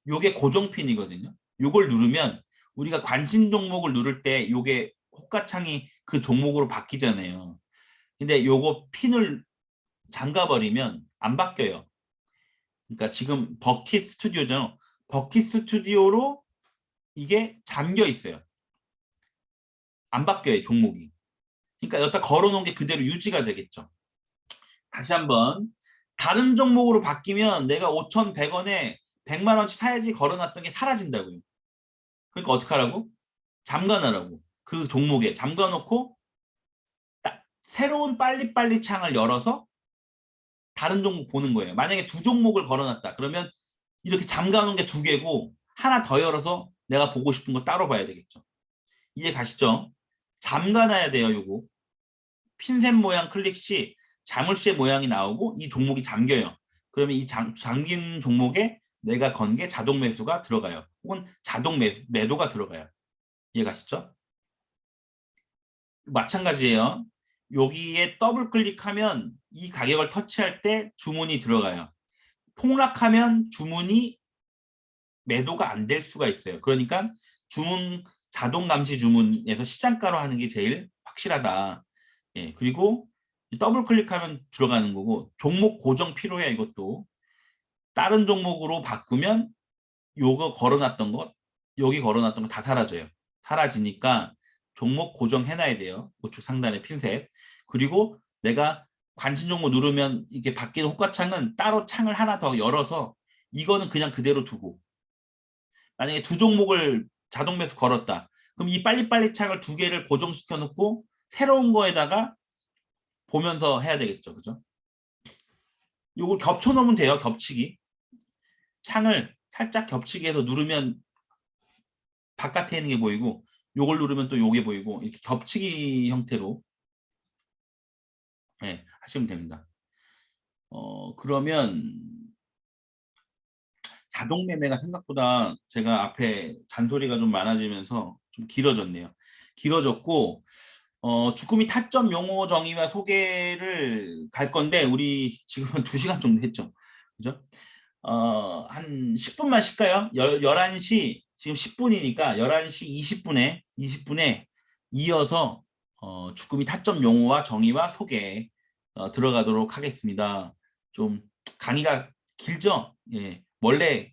요게 고정핀이거든요. 요걸 누르면 우리가 관심 종목을 누를 때 요게 호가창이 그 종목으로 바뀌잖아요. 근데 요거 핀을 잠가버리면 안 바뀌어요. 그러니까 지금 버킷 스튜디오잖아. 버킷 스튜디오로 이게 잠겨 있어요. 안 바뀌어요, 종목이. 그러니까 여기다 걸어놓은 게 그대로 유지가 되겠죠. 다시 한번. 다른 종목으로 바뀌면 내가 5,100원에 100만 원치 사야지 걸어놨던 게 사라진다고요. 그러니까 어떻게 하라고? 잠가놔라고. 그 종목에 잠가놓고 딱 새로운 빨리빨리 창을 열어서 다른 종목 보는 거예요. 만약에 두 종목을 걸어놨다. 그러면 이렇게 잠가놓은 게 두 개고 하나 더 열어서 내가 보고 싶은 거 따로 봐야 되겠죠. 이해 가시죠? 잠가놔야 돼요, 요거. 핀셋 모양 클릭 시 자물쇠 모양이 나오고 이 종목이 잠겨요. 그러면 이 잠긴 종목에 내가 건 게 자동 매수가 들어가요. 혹은 자동 매도가 들어가요. 이해 가시죠? 마찬가지예요. 여기에 더블 클릭하면 이 가격을 터치할 때 주문이 들어가요. 폭락하면 주문이 매도가 안 될 수가 있어요. 그러니까 주문 자동 감시 주문에서 시장가로 하는 게 제일 확실하다. 예, 그리고 더블 클릭하면 들어가는 거고 종목 고정 필요해요. 이것도 다른 종목으로 바꾸면 요거 걸어놨던 것 여기 걸어놨던 거 다 사라져요. 사라지니까 종목 고정해놔야 돼요. 우측 상단의 핀셋. 그리고 내가 관심 종목 누르면 이게 바뀌는 호가창은 따로 창을 하나 더 열어서 이거는 그냥 그대로 두고 만약에 두 종목을 자동 매수 걸었다. 그럼 이 빨리빨리 창을 두 개를 고정시켜 놓고 새로운 거에다가 보면서 해야 되겠죠. 그죠? 요걸 겹쳐 놓으면 돼요. 겹치기. 창을 살짝 겹치기 해서 누르면 바깥에 있는 게 보이고 요걸 누르면 또 요게 보이고 이렇게 겹치기 형태로 네, 하시면 됩니다. 그러면 자동 매매가 생각보다 제가 앞에 잔소리가 좀 많아지면서 좀 길어졌네요. 길어졌고 주꾸미 타점 용어 정의와 소개를 갈 건데 우리 지금은 2시간 정도 했죠. 그죠? 한 10분만 쉴까요? 11시 지금 10분이니까 11시 20분에 이어서 주꾸미 타점 용어와 정의와 소개 들어가도록 하겠습니다. 좀 강의가 길죠? 예. 원래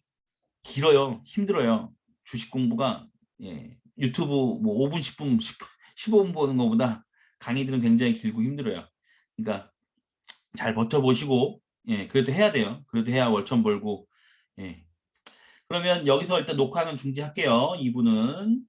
길어요. 힘들어요. 주식 공부가 예. 유튜브 뭐 5분, 10분, 15분 보는 것보다 강의들은 굉장히 길고 힘들어요. 그러니까 잘 버텨보시고 예, 그래도 해야 돼요. 그래도 해야 월천 벌고 예. 그러면 여기서 일단 녹화는 중지할게요. 2부는.